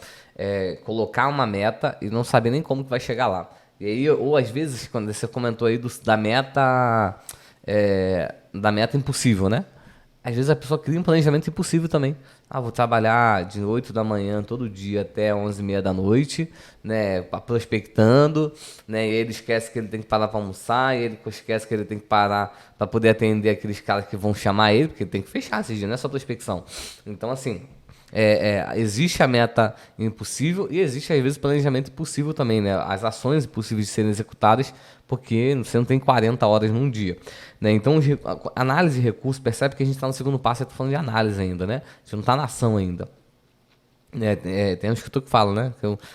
Colocar uma meta e não saber nem como que vai chegar lá. E aí, ou às vezes, quando você comentou aí da meta impossível, né? Às vezes a pessoa cria um planejamento impossível também. Vou trabalhar de 8 da manhã todo dia até 11h30 da noite, né, prospectando, né, e ele esquece que ele tem que parar para almoçar, e ele esquece que ele tem que parar para poder atender aqueles caras que vão chamar ele, porque ele tem que fechar esses dias, não é só prospecção. Então, assim, existe a meta impossível e existe, às vezes, o planejamento impossível também, né? As ações impossíveis de serem executadas porque você não tem 40 horas num dia, né? Então, análise de recursos, percebe que a gente está no segundo passo, eu estou falando de análise ainda, né? A gente não está na ação ainda. Tem um escritor que fala, né?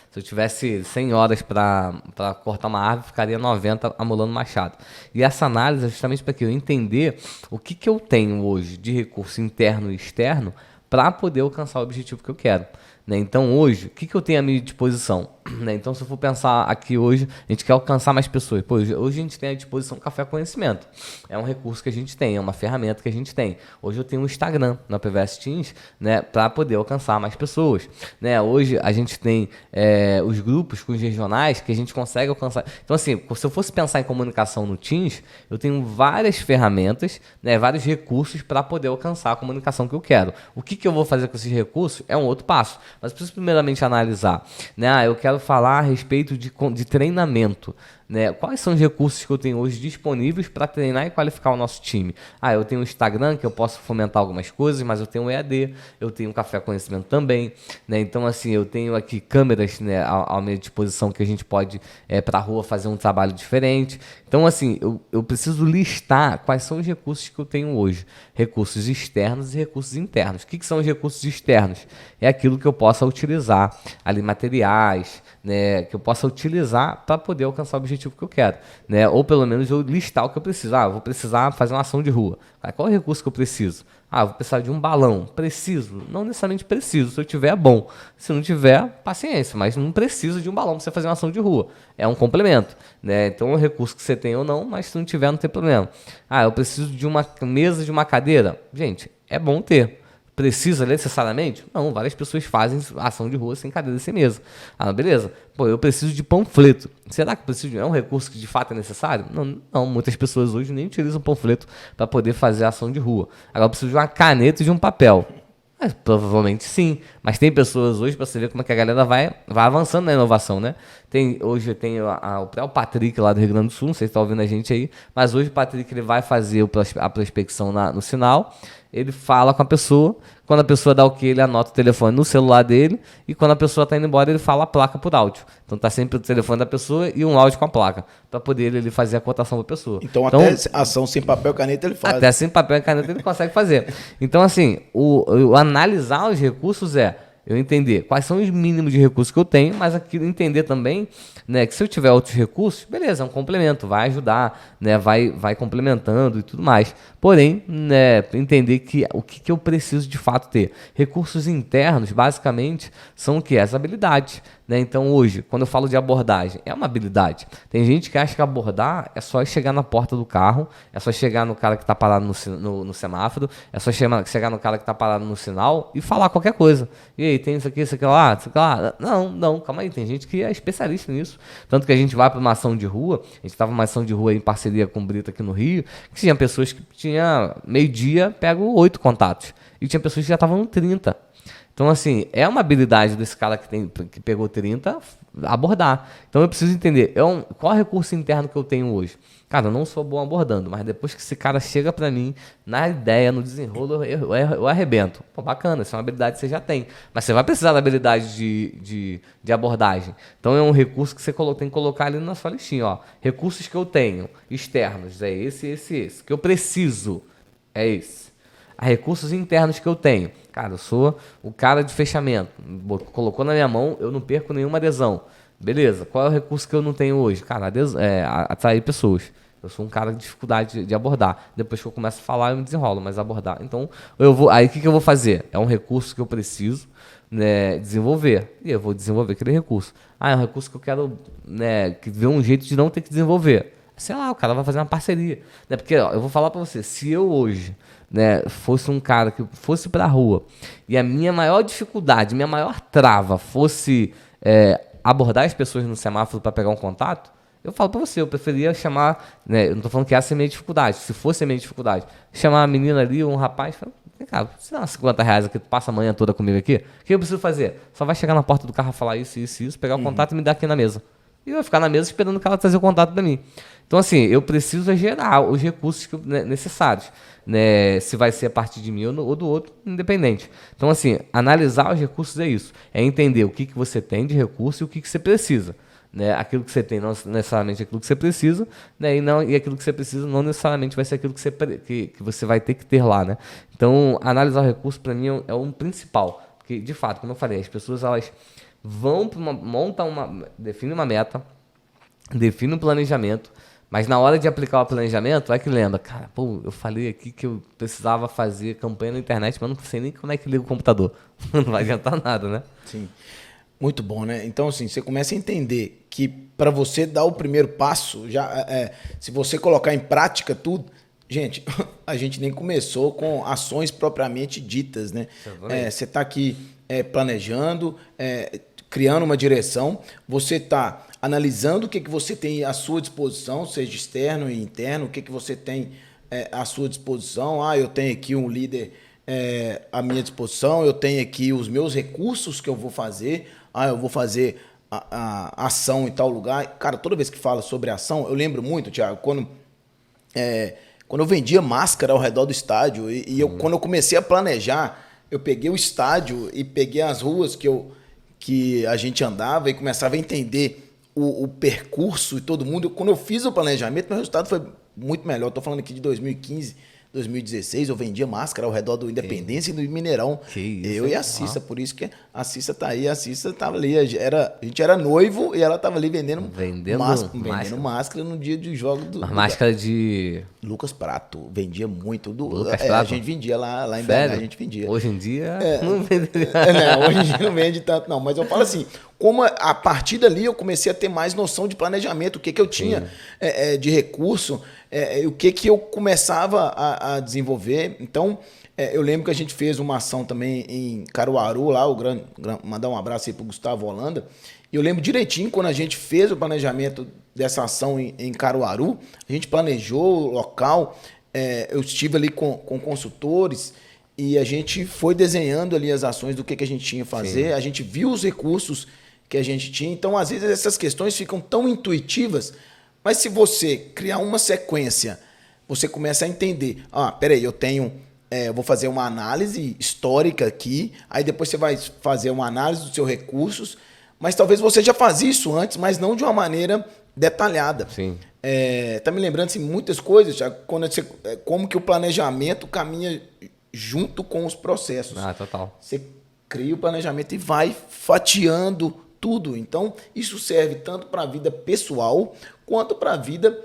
Se eu tivesse 100 horas para cortar uma árvore, ficaria 90 amolando machado. E essa análise é justamente para eu entender o que eu tenho hoje de recurso interno e externo para poder alcançar o objetivo que eu quero. Né? Então, hoje, o que eu tenho à minha disposição? Né? Então, se eu for pensar aqui hoje, a gente quer alcançar mais pessoas. Pô, hoje a gente tem à disposição Café Conhecimento. É um recurso que a gente tem, é uma ferramenta que a gente tem. Hoje eu tenho um Instagram na PVS Teams, né, para poder alcançar mais pessoas. Né? Hoje a gente tem os grupos com os regionais que a gente consegue alcançar. Então, assim, se eu fosse pensar em comunicação no Teams, eu tenho várias ferramentas, né, vários recursos para poder alcançar a comunicação que eu quero. O que eu vou fazer com esses recursos é um outro passo. Mas preciso primeiramente analisar. Né? Eu quero falar a respeito de treinamento. Né? Quais são os recursos que eu tenho hoje disponíveis para treinar e qualificar o nosso time? Eu tenho o Instagram, que eu posso fomentar algumas coisas, mas eu tenho o EAD, eu tenho o Café Conhecimento também. Né? Então, assim, eu tenho aqui câmeras, né, à minha disposição que a gente pode para a rua fazer um trabalho diferente. Então, assim, eu preciso listar quais são os recursos que eu tenho hoje. Recursos externos e recursos internos. O que são os recursos externos? É aquilo que eu possa utilizar, ali materiais, né, que eu possa utilizar para poder alcançar o objetivo que eu quero, né? Ou pelo menos eu listar o que eu preciso. Eu vou precisar fazer uma ação de rua. Qual é o recurso que eu preciso? Eu vou precisar de um balão. Preciso? Não necessariamente preciso. Se eu tiver, é bom. Se não tiver, paciência. Mas não preciso de um balão para você fazer uma ação de rua. É um complemento, né? Então é um recurso que você tem ou não, mas se não tiver, não tem problema. Eu preciso de uma mesa, de uma cadeira. Gente, é bom ter. Precisa necessariamente? Não, várias pessoas fazem ação de rua sem cadeira e sem mesa. Beleza. Pô, eu preciso de panfleto. Será que eu preciso é um recurso que de fato é necessário? Não, muitas pessoas hoje nem utilizam panfleto para poder fazer ação de rua. Agora eu preciso de uma caneta e de um papel. Provavelmente sim, mas tem pessoas hoje, para você ver como é que a galera vai avançando na inovação, né? Hoje tem o Patrick lá do Rio Grande do Sul, não sei se está ouvindo a gente aí, mas hoje o Patrick ele vai fazer a prospecção no sinal, ele fala com a pessoa, quando a pessoa dá o que, ele anota o telefone no celular dele, e quando a pessoa está indo embora, ele fala a placa por áudio. Então tá sempre o telefone da pessoa e um áudio com a placa, para poder ele fazer a cotação da pessoa. Então até ação sem papel e caneta ele faz. Até sem papel e caneta ele consegue fazer. Então assim, o analisar os recursos eu entender quais são os mínimos de recursos que eu tenho, mas aquilo entender também, né, que se eu tiver outros recursos, beleza, é um complemento, vai ajudar, né, vai complementando e tudo mais. Porém, né, entender que o que eu preciso de fato ter. Recursos internos, basicamente, são o que? As habilidades. Né? Então, hoje, quando eu falo de abordagem, é uma habilidade. Tem gente que acha que abordar é só chegar na porta do carro, é só chegar no cara que está parado no semáforo, é só chegar no cara que está parado no sinal e falar qualquer coisa. E aí, tem isso aqui lá, isso aqui lá. Não, calma aí, tem gente que é especialista nisso. Tanto que a gente vai para uma ação de rua, a gente estava numa ação de rua em parceria com o Brito aqui no Rio, que tinha pessoas que tinha meio-dia, pego 8 contatos. E tinha pessoas que já estavam no 30. Então, assim, é uma habilidade desse cara que pegou 30 abordar. Então, eu preciso entender qual é o recurso interno que eu tenho hoje. Cara, eu não sou bom abordando, mas depois que esse cara chega pra mim, na ideia, no desenrolo, eu arrebento. Pô, bacana, essa é uma habilidade que você já tem. Mas você vai precisar da habilidade de abordagem. Então, é um recurso que você tem que colocar ali na sua listinha. Ó. Recursos que eu tenho externos, é esse. Que eu preciso, é esse. Recursos internos que eu tenho. Cara, eu sou o cara de fechamento. Colocou na minha mão, eu não perco nenhuma adesão. Beleza, qual é o recurso que eu não tenho hoje? Cara, atrair pessoas. Eu sou um cara de dificuldade de abordar. Depois que eu começo a falar, eu me desenrolo, mas abordar. Então, aí o que eu vou fazer? É um recurso que eu preciso, né, desenvolver. E eu vou desenvolver aquele recurso. É um recurso que eu quero, né, ver um jeito de não ter que desenvolver. Sei lá, o cara vai fazer uma parceria. Né? Porque eu vou falar pra você, se eu hoje, né, fosse um cara que fosse pra rua e a minha maior dificuldade, minha maior trava fosse abordar as pessoas no semáforo para pegar um contato, eu falo pra você, eu preferia chamar, né, eu não tô falando que essa é a minha dificuldade, se fosse a minha dificuldade, chamar uma menina ali ou um rapaz, vem cá, você dá uns R$50 aqui, tu passa a manhã toda comigo aqui, o que eu preciso fazer? Só vai chegar na porta do carro, falar isso, pegar o contato e me dar aqui na mesa. E eu vou ficar na mesa esperando que ela trazer o contato para mim. Então, assim, eu preciso gerar os recursos necessários. Né? Se vai ser a partir de mim ou do outro, independente. Então, assim, analisar os recursos é isso. É entender o que você tem de recurso e o que você precisa. Né? Aquilo que você tem não necessariamente é aquilo que você precisa, né? e aquilo que você precisa não necessariamente vai ser aquilo que você vai ter que ter lá. Né? Então, analisar o recurso, para mim, é um principal. Porque Porque, de fato, como eu falei, as pessoas, elas vão pra definem uma meta, definem um planejamento, mas na hora de aplicar o planejamento, é que lembra, cara, pô, eu falei aqui que eu precisava fazer campanha na internet, mas não sei nem como é que liga o computador. Não vai adiantar nada, né? Sim. Muito bom, né? Então, assim, você começa a entender que para você dar o primeiro passo, se você colocar em prática tudo, gente, a gente nem começou com ações propriamente ditas, né? Você está aqui planejando, criando uma direção, você está analisando o que você tem à sua disposição, seja externo e interno, o que você tem à sua disposição. Eu tenho aqui um líder à minha disposição, eu tenho aqui os meus recursos que eu vou fazer, eu vou fazer a ação em tal lugar. Cara, toda vez que fala sobre ação, eu lembro muito, Thiago, quando eu vendia máscara ao redor do estádio quando eu comecei a planejar, eu peguei o estádio e peguei as ruas que a gente andava e começava a entender o percurso e todo mundo. Quando eu fiz o planejamento, meu resultado foi muito melhor. Estou falando aqui de 2015, 2016, eu vendia máscara ao redor do Independência e do Mineirão. Eu e a Cissa, por isso que a Cissa tá aí. A Cissa tava ali, a gente era noivo e ela tava ali vendendo máscara no dia de jogo do... Máscara de... Lucas Prato, vendia muito. Lucas Prato? A gente vendia lá em BH, a gente vendia. Hoje em dia não vende. Hoje em dia não vende tanto não, mas eu falo assim, como a partir dali eu comecei a ter mais noção de planejamento, o que eu tinha de recurso, o que eu começava a desenvolver. Então, eu lembro que a gente fez uma ação também em Caruaru, lá, mandar um abraço aí pro Gustavo Holanda. E eu lembro direitinho quando a gente fez o planejamento dessa ação em Caruaru, a gente planejou o local, eu estive ali com consultores e a gente foi desenhando ali as ações do que a gente tinha que fazer, a gente viu os recursos que a gente tinha. Então, às vezes, essas questões ficam tão intuitivas, mas se você criar uma sequência, você começa a entender, peraí, eu vou fazer uma análise histórica aqui, aí depois você vai fazer uma análise dos seus recursos, mas talvez você já fazia isso antes, mas não de uma maneira detalhada. Sim. Tá me lembrando assim, muitas coisas, já, como que o planejamento caminha junto com os processos. Total. Você cria o planejamento e vai fatiando tudo. Então, isso serve tanto para a vida pessoal quanto para a vida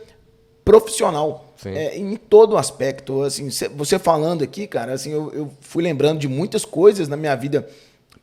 profissional. Em todo aspecto. Assim, você falando aqui, cara, assim, eu fui lembrando de muitas coisas na minha vida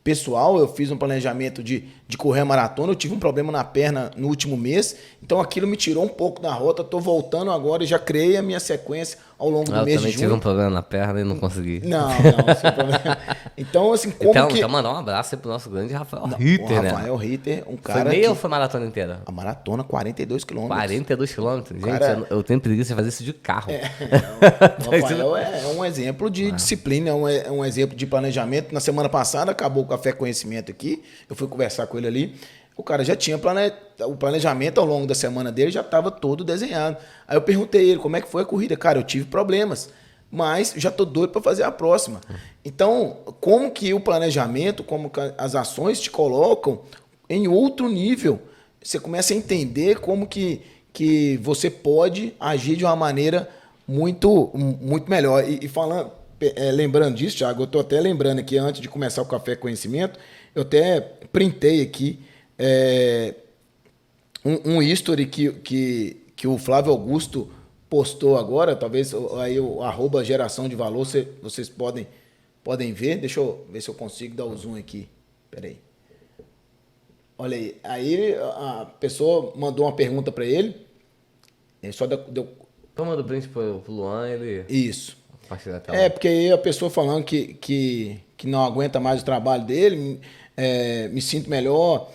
pessoal. Eu fiz um planejamento de correr a maratona, eu tive um problema na perna no último mês, então aquilo me tirou um pouco da rota, estou voltando agora e já criei a minha sequência ao longo do mês de junho. Eu também tive um problema na perna e não consegui. Não, sem problema. Então, assim, Então mandar um abraço aí pro nosso grande Rafael Ritter, né? Rafael Ritter, um cara Foi meia ou foi maratona inteira? A maratona, 42 quilômetros. 42 quilômetros? Gente, eu tenho preguiça de fazer isso de carro. O Rafael é um exemplo de disciplina, é um exemplo de planejamento. Na semana passada, acabou o Café Conhecimento aqui, eu fui conversar com ele ali, o cara já tinha o planejamento ao longo da semana dele, já estava todo desenhado. Aí eu perguntei ele, como é que foi a corrida? Cara, eu tive problemas, mas já estou doido para fazer a próxima. Então, como que o planejamento, como que as ações te colocam em outro nível? Você começa a entender como que você pode agir de uma maneira muito, muito melhor. E falando, lembrando disso, Thiago, eu estou até lembrando aqui, antes de começar o Café Conhecimento, eu até printei aqui um history que o Flávio Augusto postou agora, talvez aí o @geração de valor, vocês podem ver. Deixa eu ver se eu consigo dar o zoom aqui. Peraí. Olha aí. Aí a pessoa mandou uma pergunta para ele. Ele só deu... Toma do print pro Luan, ele... Isso. É, porque aí a pessoa falando que não aguenta mais o trabalho dele, me sinto melhor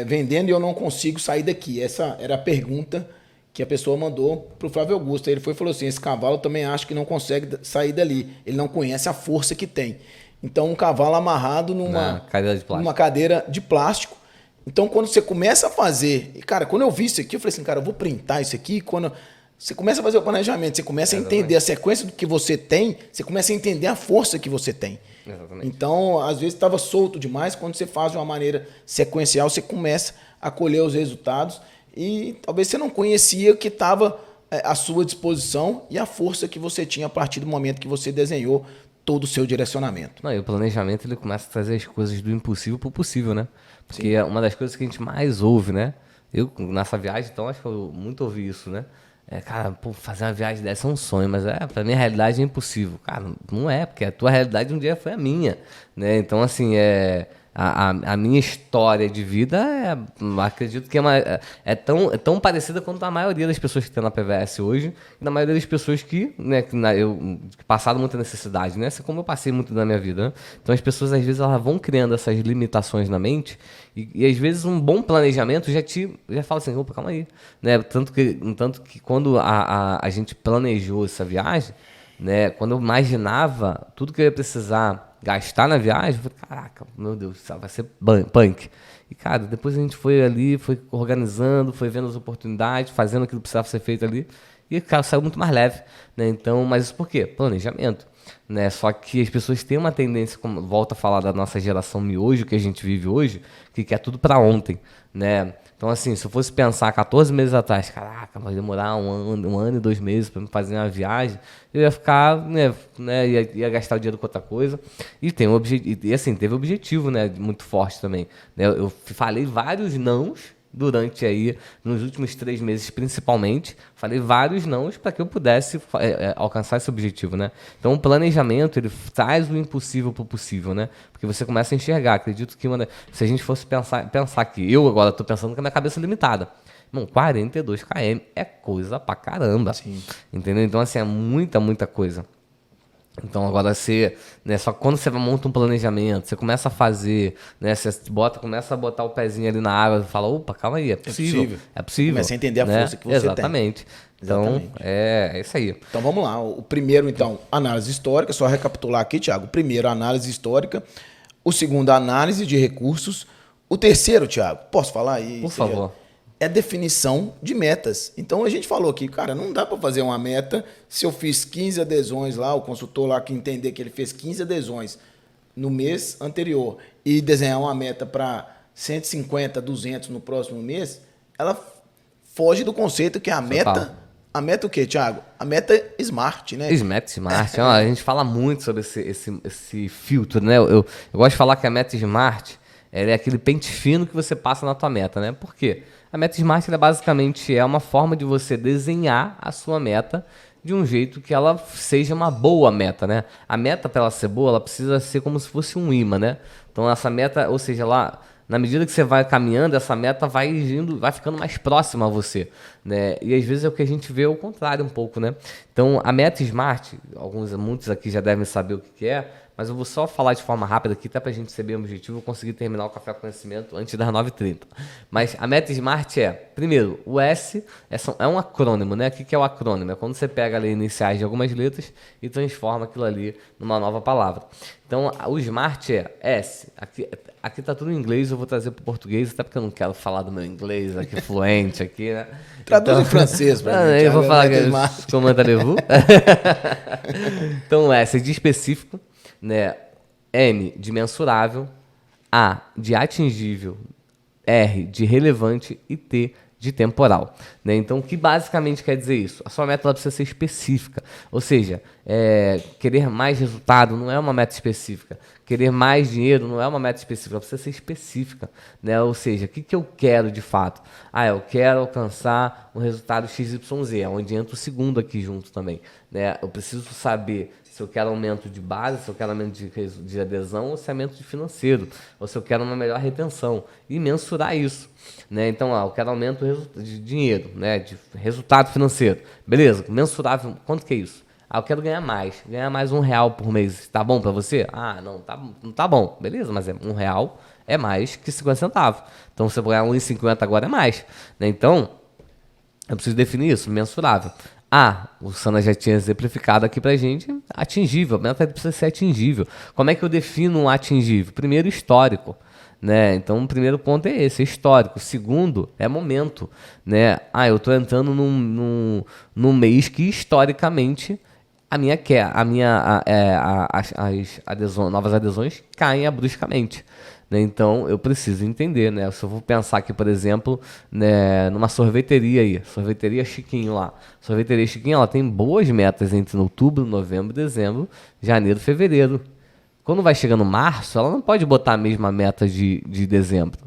vendendo e eu não consigo sair daqui. Essa era a pergunta que a pessoa mandou para o Flávio Augusto. Aí ele falou assim, esse cavalo também acho que não consegue sair dali. Ele não conhece a força que tem. Então, um cavalo amarrado numa cadeira de plástico. Então, quando você começa a fazer... E, cara, quando eu vi isso aqui, eu falei assim, cara, eu vou printar isso aqui. Quando você começa a fazer o planejamento, você começa a entender a sequência do que você tem, você começa a entender a força que você tem. Exatamente. Então, às vezes estava solto demais. Quando você faz de uma maneira sequencial, você começa a colher os resultados e talvez você não conhecia o que estava à sua disposição e a força que você tinha a partir do momento que você desenhou todo o seu direcionamento. Não, e o planejamento ele começa a trazer as coisas do impossível pro possível, né? Porque é uma das coisas que a gente mais ouve, né? Eu, nessa viagem, então, acho que eu muito ouvi isso, né? Cara, pô, fazer uma viagem dessa é um sonho, mas pra mim a realidade é impossível. Cara, não é, porque a tua realidade um dia foi a minha, né? Então, assim, a minha história de vida, acredito que é tão parecida quanto a maioria das pessoas que tem na PVS hoje, e na maioria das pessoas que passaram muita necessidade, né? Assim como eu passei muito na minha vida, né? Então as pessoas, às vezes, elas vão criando essas limitações na mente, e às vezes um bom planejamento já fala assim, opa, calma aí, né? Tanto que quando a gente planejou essa viagem, né? Quando eu imaginava tudo que eu ia precisar gastar na viagem, eu falei, caraca, meu Deus, vai ser punk. E, cara, depois a gente foi ali, foi organizando, foi vendo as oportunidades, fazendo aquilo que precisava ser feito ali, e, cara, saiu muito mais leve, né? Então, mas isso por quê? Planejamento, né? Só que as pessoas têm uma tendência, como volta a falar da nossa geração miojo que a gente vive hoje, que quer tudo para ontem, né? Então, assim, se eu fosse pensar 14 meses atrás, caraca, vai demorar um ano e 2 meses para me fazer uma viagem, eu ia ficar, né ia gastar o dinheiro com outra coisa. E tem um objetivo, e assim, teve um objetivo, né, muito forte também. Né? Eu falei vários nãos durante aí, nos últimos 3 meses principalmente, falei vários nãos para que eu pudesse alcançar esse objetivo, né? Então o planejamento, ele traz o impossível para o possível, né? Porque você começa a enxergar, acredito que se a gente fosse pensar que eu agora estou pensando com a minha cabeça limitada, 42 km é coisa pra caramba. Sim. Entendeu? Então assim, é muita coisa. Então agora só que quando você monta um planejamento, você começa a fazer, né, você começa a botar o pezinho ali na água, você fala, opa, calma aí, é possível. Começa a entender a força que você Exatamente. tem. Então, Exatamente. é isso aí. Então vamos lá, o primeiro então, análise histórica, só recapitular aqui, Thiago, o primeiro, análise histórica, o segundo, análise de recursos, o terceiro, Thiago, posso falar aí? Por favor. É definição de metas. Então a gente falou aqui, cara, não dá para fazer uma meta se eu fiz 15 adesões lá, o consultor lá que entender que ele fez 15 adesões no mês anterior e desenhar uma meta para 150, 200 no próximo mês, ela foge do conceito que a meta... A meta o quê, Thiago? A meta é SMART, né? SMART. A gente fala muito sobre esse filtro, né? Eu gosto de falar que a meta SMART ela é aquele pente fino que você passa na tua meta, né? Por quê? A meta SMART ela basicamente é uma forma de você desenhar a sua meta de um jeito que ela seja uma boa meta, né? A meta, para ela ser boa, ela precisa ser como se fosse um imã, né? Então essa meta, ou seja, lá, na medida que você vai caminhando, essa meta vai ficando mais próxima a você, né? E às vezes é o que a gente vê ao contrário um pouco, né? Então a meta SMART, muitos aqui já devem saber o que é, mas eu vou só falar de forma rápida aqui, até para a gente ser bem objetivo, eu conseguir terminar o Café com Conhecimento antes das 9h30. Mas a meta SMART primeiro, o S é um acrônimo, né? O que é o acrônimo? É quando você pega ali iniciais de algumas letras e transforma aquilo ali numa nova palavra. Então, o SMART é S. Aqui tá tudo em inglês, eu vou trazer para o português, até porque eu não quero falar do meu inglês aqui fluente aqui, né? Traduz em francês para mim. Eu vou falar como entendez-vous? Então, S é de específico, né? M de mensurável, A de atingível, R de relevante e T de temporal, né? Então, o que basicamente quer dizer isso? A sua meta ela precisa ser específica, ou seja, querer mais resultado não é uma meta específica, querer mais dinheiro não é uma meta específica, ela precisa ser específica, né? Ou seja, o que eu quero de fato? Eu quero alcançar um resultado XYZ, onde entra o segundo aqui junto também, né? Eu preciso saber se eu quero aumento de base, se eu quero aumento de adesão, ou se é aumento de financeiro, ou se eu quero uma melhor retenção, e mensurar isso, né? Então, eu quero aumento de dinheiro, né? De resultado financeiro. Beleza, mensurável, quanto que é isso? Eu quero ganhar mais R$1 por mês, tá bom para você? Não tá bom, beleza, mas R$1 é mais que 50 centavos. Então, se eu ganhar 1,50 agora é mais, né? Então, eu preciso definir isso, mensurável. O Sana já tinha exemplificado aqui pra gente, atingível, a meta precisa ser atingível. Como é que eu defino um atingível? Primeiro, histórico, né? Então, o primeiro ponto é esse, histórico. O segundo é momento, né? Eu tô entrando num mês que, historicamente, as novas adesões caem bruscamente, né? Então, eu preciso entender, né? Se eu vou pensar aqui, por exemplo, né, numa sorveteria aí, sorveteria Chiquinho lá. Sorveteria Chiquinho, ela tem boas metas entre outubro, novembro, dezembro, janeiro, fevereiro. Quando vai chegando março, ela não pode botar a mesma meta de dezembro,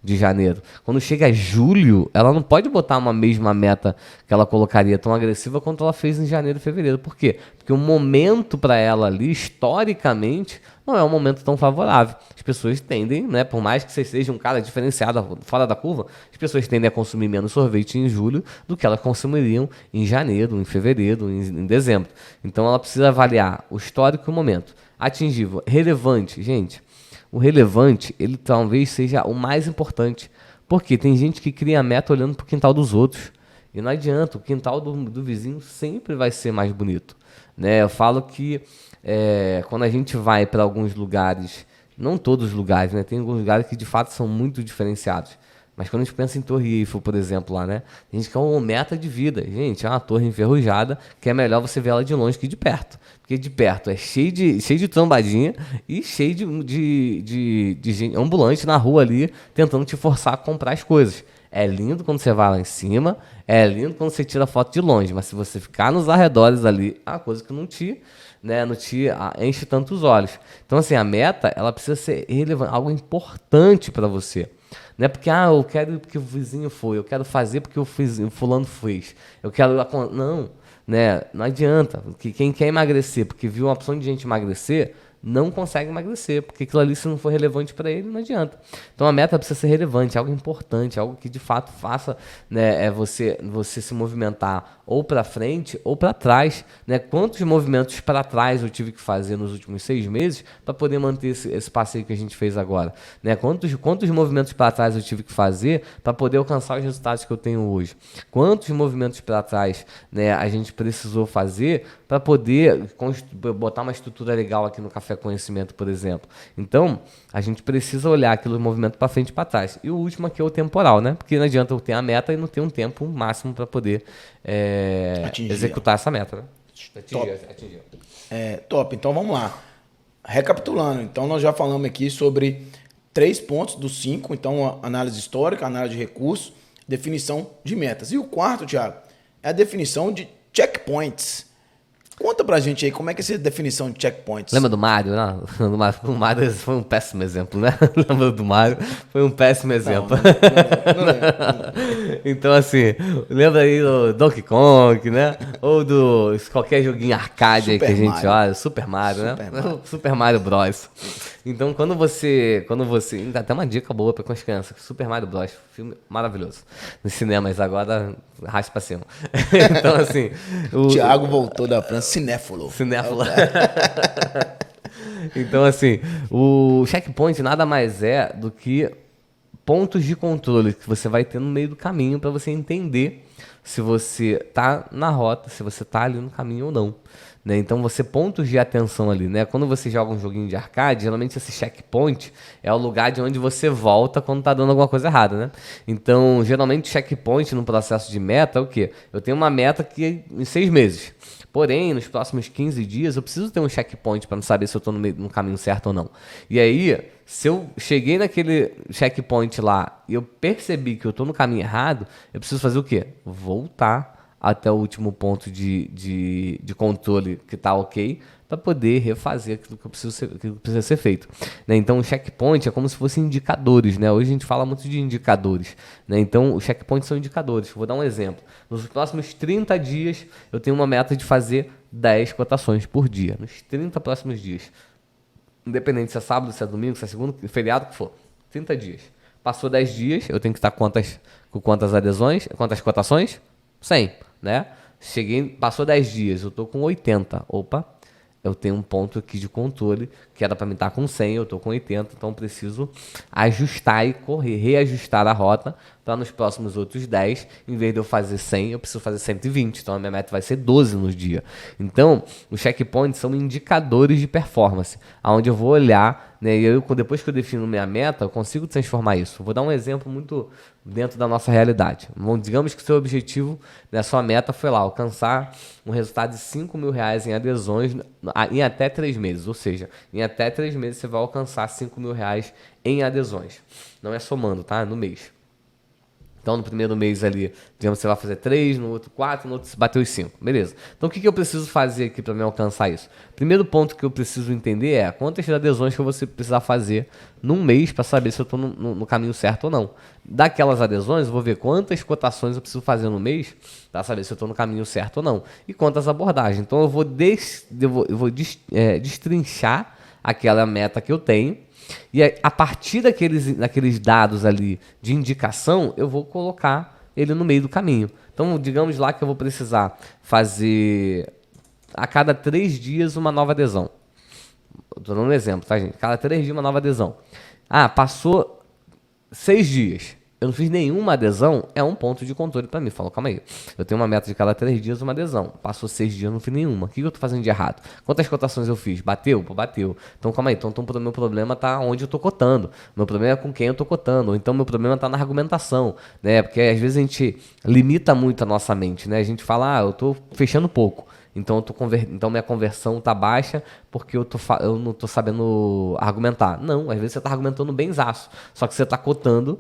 de janeiro. Quando chega julho, ela não pode botar uma mesma meta que ela colocaria tão agressiva quanto ela fez em janeiro e fevereiro. Por quê? Porque o momento para ela ali, historicamente, não é um momento tão favorável. As pessoas tendem, né, por mais que você seja um cara diferenciado fora da curva, as pessoas tendem a consumir menos sorvete em julho do que elas consumiriam em janeiro, em fevereiro, em dezembro. Então ela precisa avaliar o histórico e o momento. Atingível, relevante, gente. O relevante, ele talvez seja o mais importante. Porque tem gente que cria a meta olhando para o quintal dos outros. E não adianta, o quintal do vizinho sempre vai ser mais bonito, né? Eu falo que quando a gente vai para alguns lugares, não todos os lugares, né? Tem alguns lugares que de fato são muito diferenciados. Mas quando a gente pensa em Torre Eiffel, por exemplo, lá, né? A gente quer uma meta de vida. Gente, é uma torre enferrujada que é melhor você ver ela de longe que de perto. Porque de perto é cheio de trombadinha e cheio de gente ambulante na rua ali tentando te forçar a comprar as coisas. É lindo quando você vai lá em cima, é lindo quando você tira foto de longe, mas se você ficar nos arredores ali, é uma coisa que não te enche tantos olhos. Então, assim, a meta, ela precisa ser relevante, algo importante para você. Não é porque, eu quero porque o vizinho foi, eu quero fazer porque o fulano fez, eu quero... Não, né? Não adianta. Quem quer emagrecer porque viu uma opção de gente emagrecer, não consegue emagrecer, porque aquilo ali, se não for relevante para ele, não adianta. Então a meta precisa ser relevante, algo importante, algo que de fato faça, né, você se movimentar ou para frente ou para trás, né? Quantos movimentos para trás eu tive que fazer nos últimos 6 meses para poder manter esse passeio que a gente fez agora, né? Quantos movimentos para trás eu tive que fazer para poder alcançar os resultados que eu tenho hoje? Quantos movimentos para trás, né, a gente precisou fazer para poder botar uma estrutura legal aqui no Café Conhecimento, por exemplo? Então, a gente precisa olhar aquele movimento para frente e para trás. E o último aqui é o temporal, né? Porque não adianta eu ter a meta e não ter um tempo máximo para poder executar essa meta, né? Atingir. Top. Então vamos lá. Recapitulando, então nós já falamos aqui sobre 3 pontos dos 5. Então, análise histórica, análise de recursos, definição de metas. E o quarto, Thiago, é a definição de checkpoints. Conta pra gente aí como é que é essa definição de checkpoints. Lembra do Mário? Não? O Mário foi um péssimo exemplo, né? Lembra do Mário? Foi um péssimo exemplo. Não. Então, assim, lembra aí do Donkey Kong, né? Ou do qualquer joguinho arcade aí que a gente olha, Super Mario, né? Super Mario Bros. Então, quando você... Dá até uma dica boa para as crianças. Super Mario Bros. Filme maravilhoso. Nos cinemas agora, raspa pra cima. Então, assim... O Thiago voltou da França, cinéfilo. Então, assim, o checkpoint nada mais é do que pontos de controle que você vai ter no meio do caminho para você entender se você tá na rota, se você tá ali no caminho ou não. Né? Então, pontos de atenção ali, né? Quando você joga um joguinho de arcade, geralmente esse checkpoint é o lugar de onde você volta quando tá dando alguma coisa errada, né? Então, geralmente, checkpoint no processo de meta é o quê? Eu tenho uma meta que em 6 meses. Porém, nos próximos 15 dias, eu preciso ter um checkpoint para não saber se eu estou no caminho certo ou não. E aí, se eu cheguei naquele checkpoint lá e eu percebi que eu estou no caminho errado, eu preciso fazer o quê? Voltar até o último ponto de controle que está ok, para poder refazer aquilo que precisa ser feito. Né? Então, o checkpoint é como se fossem indicadores. Né? Hoje a gente fala muito de indicadores. Né? Então, os checkpoints são indicadores. Vou dar um exemplo. Nos próximos 30 dias, eu tenho uma meta de fazer 10 cotações por dia. Nos 30 próximos dias. Independente se é sábado, se é domingo, se é segundo, feriado, o que for. 30 dias. Passou 10 dias, eu tenho que estar com quantas adesões, quantas cotações? 100, né? Passou 10 dias, eu estou com 80. Opa, eu tenho um ponto aqui de controle, que era para mim estar com 100, eu estou com 80, então preciso ajustar e reajustar a rota para nos próximos outros 10, em vez de eu fazer 100, eu preciso fazer 120. Então a minha meta vai ser 12 no dia. Então, os checkpoints são indicadores de performance, onde eu vou olhar, né, e depois que eu defino minha meta, eu consigo transformar isso. Vou dar um exemplo muito dentro da nossa realidade. Digamos que o seu objetivo, né, sua meta foi lá, alcançar um resultado de R$5.000 em adesões em até 3 meses. Ou seja, em até 3 meses você vai alcançar R$5.000 em adesões. Não é somando, tá? No mês. Então, no primeiro mês ali, digamos, você vai fazer 3, no outro 4, no outro você bateu os 5. Beleza. Então, o que eu preciso fazer aqui para me alcançar isso? Primeiro ponto que eu preciso entender é quantas adesões que eu vou precisar fazer num mês para saber se eu estou no caminho certo ou não. Daquelas adesões, eu vou ver quantas cotações eu preciso fazer no mês para saber se eu estou no caminho certo ou não. E quantas abordagens. Então, eu vou destrinchar aquela meta que eu tenho. E a partir daqueles dados ali de indicação, eu vou colocar ele no meio do caminho. Então, digamos lá que eu vou precisar fazer a cada 3 dias uma nova adesão. Estou dando um exemplo, tá, gente? Cada 3 dias uma nova adesão. Passou 6 dias. Eu não fiz nenhuma adesão, é um ponto de controle para mim. Falo, calma aí, eu tenho uma meta de cada 3 dias uma adesão. Passou 6 dias, eu não fiz nenhuma. O que eu tô fazendo de errado? Quantas cotações eu fiz? Bateu? Pô, bateu. Então calma aí, então meu problema tá onde eu tô cotando. Meu problema é com quem eu tô cotando. Ou então meu problema tá na argumentação, né? Porque às vezes a gente limita muito a nossa mente, né? A gente fala, eu tô fechando pouco. Então, então minha conversão tá baixa porque eu não tô sabendo argumentar. Não, às vezes você tá argumentando benzaço. Só que você tá cotando,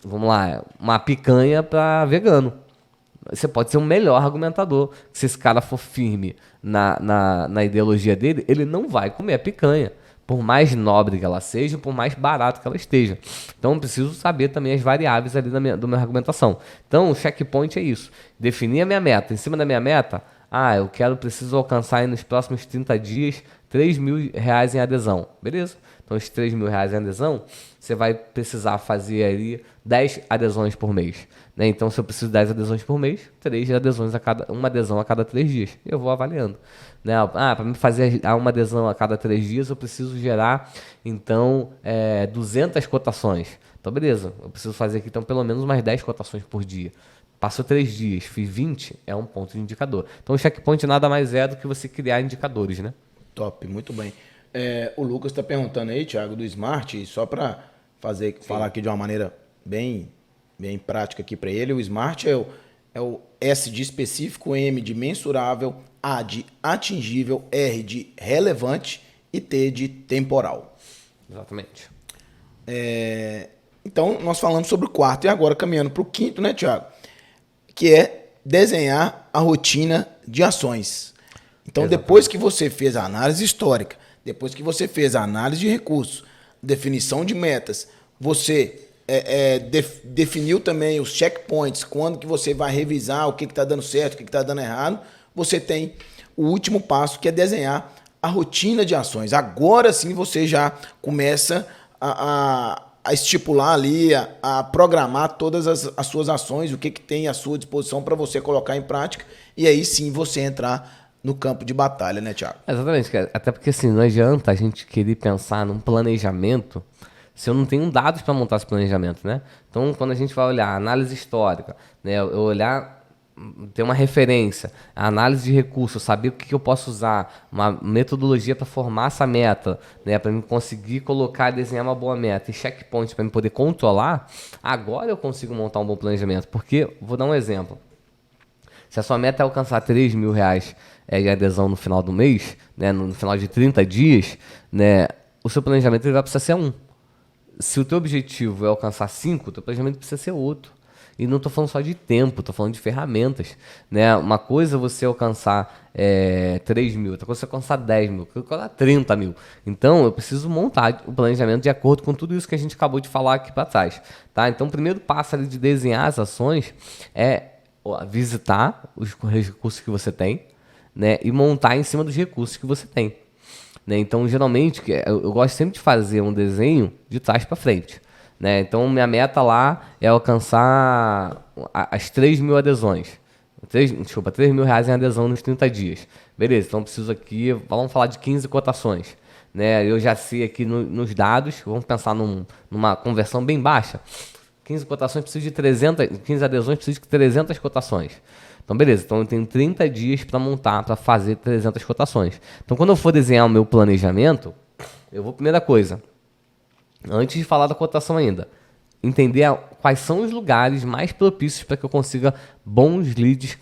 vamos lá, uma picanha para vegano. Você pode ser um melhor argumentador. Se esse cara for firme na ideologia dele, ele não vai comer a picanha. Por mais nobre que ela seja, por mais barato que ela esteja. Então, eu preciso saber também as variáveis ali da minha argumentação. Então, o checkpoint é isso. Definir a minha meta. Em cima da minha meta, preciso alcançar aí nos próximos 30 dias R$3.000 em adesão. Beleza? Então, esses R$3.000 em adesão, você vai precisar fazer aí 10 adesões por mês. Né? Então, se eu preciso de 10 adesões por mês, 3 adesões uma adesão a cada 3 dias. Eu vou avaliando. Né? Para me fazer uma adesão a cada 3 dias, eu preciso gerar, então, 200 cotações. Então, beleza. Eu preciso fazer aqui, então, pelo menos umas 10 cotações por dia. Passou 3 dias, fiz 20, é um ponto de indicador. Então, o checkpoint nada mais é do que você criar indicadores, né? Top, muito bem. O Lucas está perguntando aí, Thiago, do Smart, só para falar aqui de uma maneira bem prática aqui para ele. O Smart é o S de específico, M de mensurável, A de atingível, R de relevante e T de temporal. Exatamente. Então, nós falamos sobre o quarto e agora caminhando para o quinto, né, Thiago? Que é desenhar a rotina de ações. Então, exatamente. Depois que você fez a análise histórica, depois que você fez a análise de recursos, definição de metas, você definiu também os checkpoints, quando que você vai revisar o que está dando certo, o que está dando errado, você tem o último passo, que é desenhar a rotina de ações. Agora sim você já começa a estipular ali, a programar todas as suas ações, o que tem à sua disposição para você colocar em prática, e aí sim você entrar no campo de batalha, né, Thiago? Exatamente, cara. Até porque assim, não adianta a gente querer pensar num planejamento se eu não tenho dados para montar esse planejamento, né? Então, quando a gente vai olhar análise histórica, né, eu olhar, ter uma referência, a análise de recursos, saber o que eu posso usar, uma metodologia para formar essa meta, né, para eu conseguir colocar, desenhar uma boa meta e checkpoints para eu poder controlar, agora eu consigo montar um bom planejamento. Porque, vou dar um exemplo. Se a sua meta é alcançar R$3.000 de adesão no final do mês, né, no final de 30 dias, né, o seu planejamento ele vai precisar ser 1. Se o teu objetivo é alcançar 5, o teu planejamento precisa ser outro. E não estou falando só de tempo, estou falando de ferramentas. Né? Uma coisa é você alcançar 3 mil, outra coisa é você alcançar 10 mil, outra coisa é 30 mil. Então, eu preciso montar o planejamento de acordo com tudo isso que a gente acabou de falar aqui para trás. Tá? Então, o primeiro passo ali de desenhar as ações é visitar os recursos que você tem, né? E montar em cima dos recursos que você tem. Né? Então, geralmente, eu gosto sempre de fazer um desenho de trás para frente. Né? Então, minha meta lá é alcançar as 3 mil adesões. R$3.000 em adesão nos 30 dias. Beleza, então eu preciso aqui, vamos falar de 15 cotações. né? Eu já sei aqui nos dados, vamos pensar numa conversão bem baixa. 15 cotações precisa de 300, 15 adesões precisa de 300 cotações. Então, beleza. Então, eu tenho 30 dias para montar, para fazer 300 cotações. Então, quando eu for desenhar o meu planejamento, eu vou, primeira coisa, antes de falar da cotação ainda, entender quais são os lugares mais propícios para que eu consiga bons leads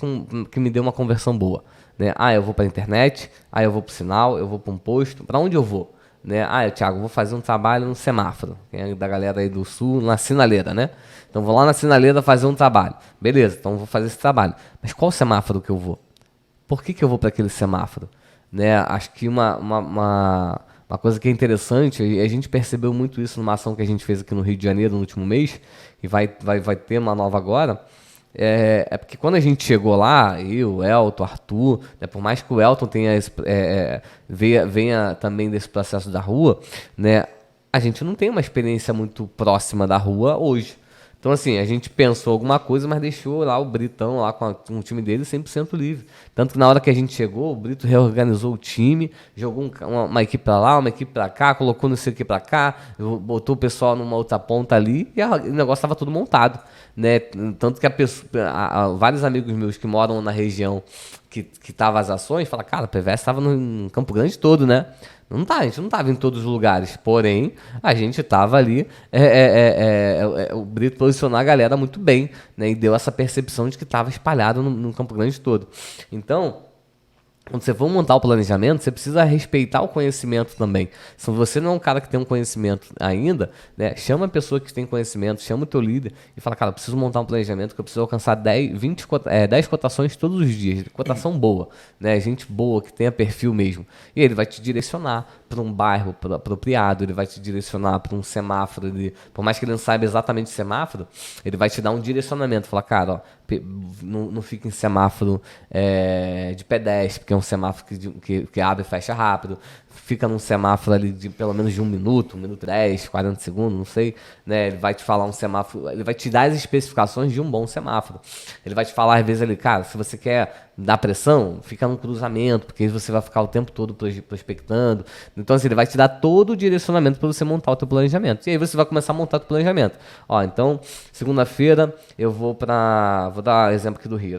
que me dê uma conversão boa. Né? Eu vou para a internet, eu vou para o sinal, eu vou para um posto. Para onde eu vou? Né? Thiago, vou fazer um trabalho no semáforo, que é da galera aí do sul, na sinaleira, né? Então vou lá na sinaleira fazer um trabalho. Beleza, então vou fazer esse trabalho. Mas qual semáforo que eu vou? Por que eu vou para aquele semáforo? Né? Acho que uma coisa que é interessante, e a gente percebeu muito isso numa ação que a gente fez aqui no Rio de Janeiro no último mês, e vai ter uma nova agora, porque quando a gente chegou lá, eu, Elton, Arthur, né, por mais que o Elton venha também desse processo da rua, né, a gente não tem uma experiência muito próxima da rua hoje. Então, assim, a gente pensou alguma coisa, mas deixou lá o Britão lá com o time dele 100% livre. Tanto que na hora que a gente chegou, o Brito reorganizou o time, jogou uma equipe pra lá, uma equipe pra cá, colocou não sei o que pra cá, botou o pessoal numa outra ponta ali e o negócio estava tudo montado. Né? Tanto que vários amigos meus que moram na região que tava as ações, falaram, cara, a PVS estava no Campo Grande todo, né? A gente não estava em todos os lugares, porém, a gente estava ali, o Brito posicionou a galera muito bem, né, e deu essa percepção de que estava espalhado no Campo Grande todo. Então, quando você for montar o planejamento, você precisa respeitar o conhecimento também. Se você não é um cara que tem um conhecimento ainda, né, chama a pessoa que tem conhecimento, chama o teu líder e fala, cara, eu preciso montar um planejamento que eu preciso alcançar 10 cotações todos os dias. Cotação boa, né, gente boa, que tenha perfil mesmo. E ele vai te direcionar para um bairro apropriado, ele vai te direcionar para um semáforo. Por mais que ele não saiba exatamente o semáforo, ele vai te dar um direcionamento. Falar, cara, ó, não fica em semáforo de pedestre, porque é um semáforo que abre e fecha rápido. Fica num semáforo ali de pelo menos de 1 minuto, 1 minuto 10, 40 segundos, não sei. Né? Ele vai te falar um semáforo, ele vai te dar as especificações de um bom semáforo. Ele vai te falar, às vezes, ali, cara, se você quer dar pressão, fica num cruzamento, porque aí você vai ficar o tempo todo prospectando. Então, assim, ele vai te dar todo o direcionamento para você montar o teu planejamento. E aí você vai começar a montar o teu planejamento. Ó, então, segunda-feira eu vou dar exemplo aqui do Rio.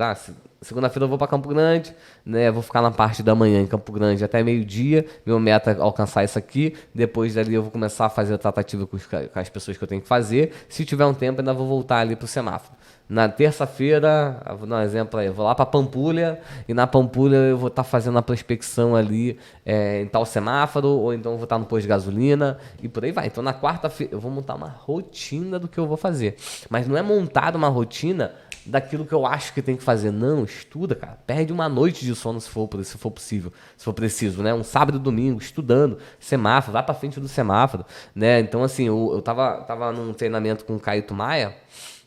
Segunda-feira eu vou para Campo Grande, né? Vou ficar na parte da manhã em Campo Grande até meio-dia. Meu meta é alcançar isso aqui. Depois dali eu vou começar a fazer a tratativa com as pessoas que eu tenho que fazer. Se tiver um tempo, ainda vou voltar ali pro semáforo. Na terça-feira, vou dar um exemplo aí, eu vou lá para Pampulha, e na Pampulha eu vou estar fazendo a prospecção ali em tal semáforo, ou então eu vou estar no posto de gasolina, e por aí vai. Então na quarta-feira eu vou montar uma rotina do que eu vou fazer. Mas não é montar uma rotina daquilo que eu acho que tem que fazer. Não, estuda, cara. Perde uma noite de sono se for possível, se for preciso, né? Um sábado e domingo, estudando, semáforo, vai pra frente do semáforo, né? Então, assim, eu tava num treinamento com o Caíto Maia,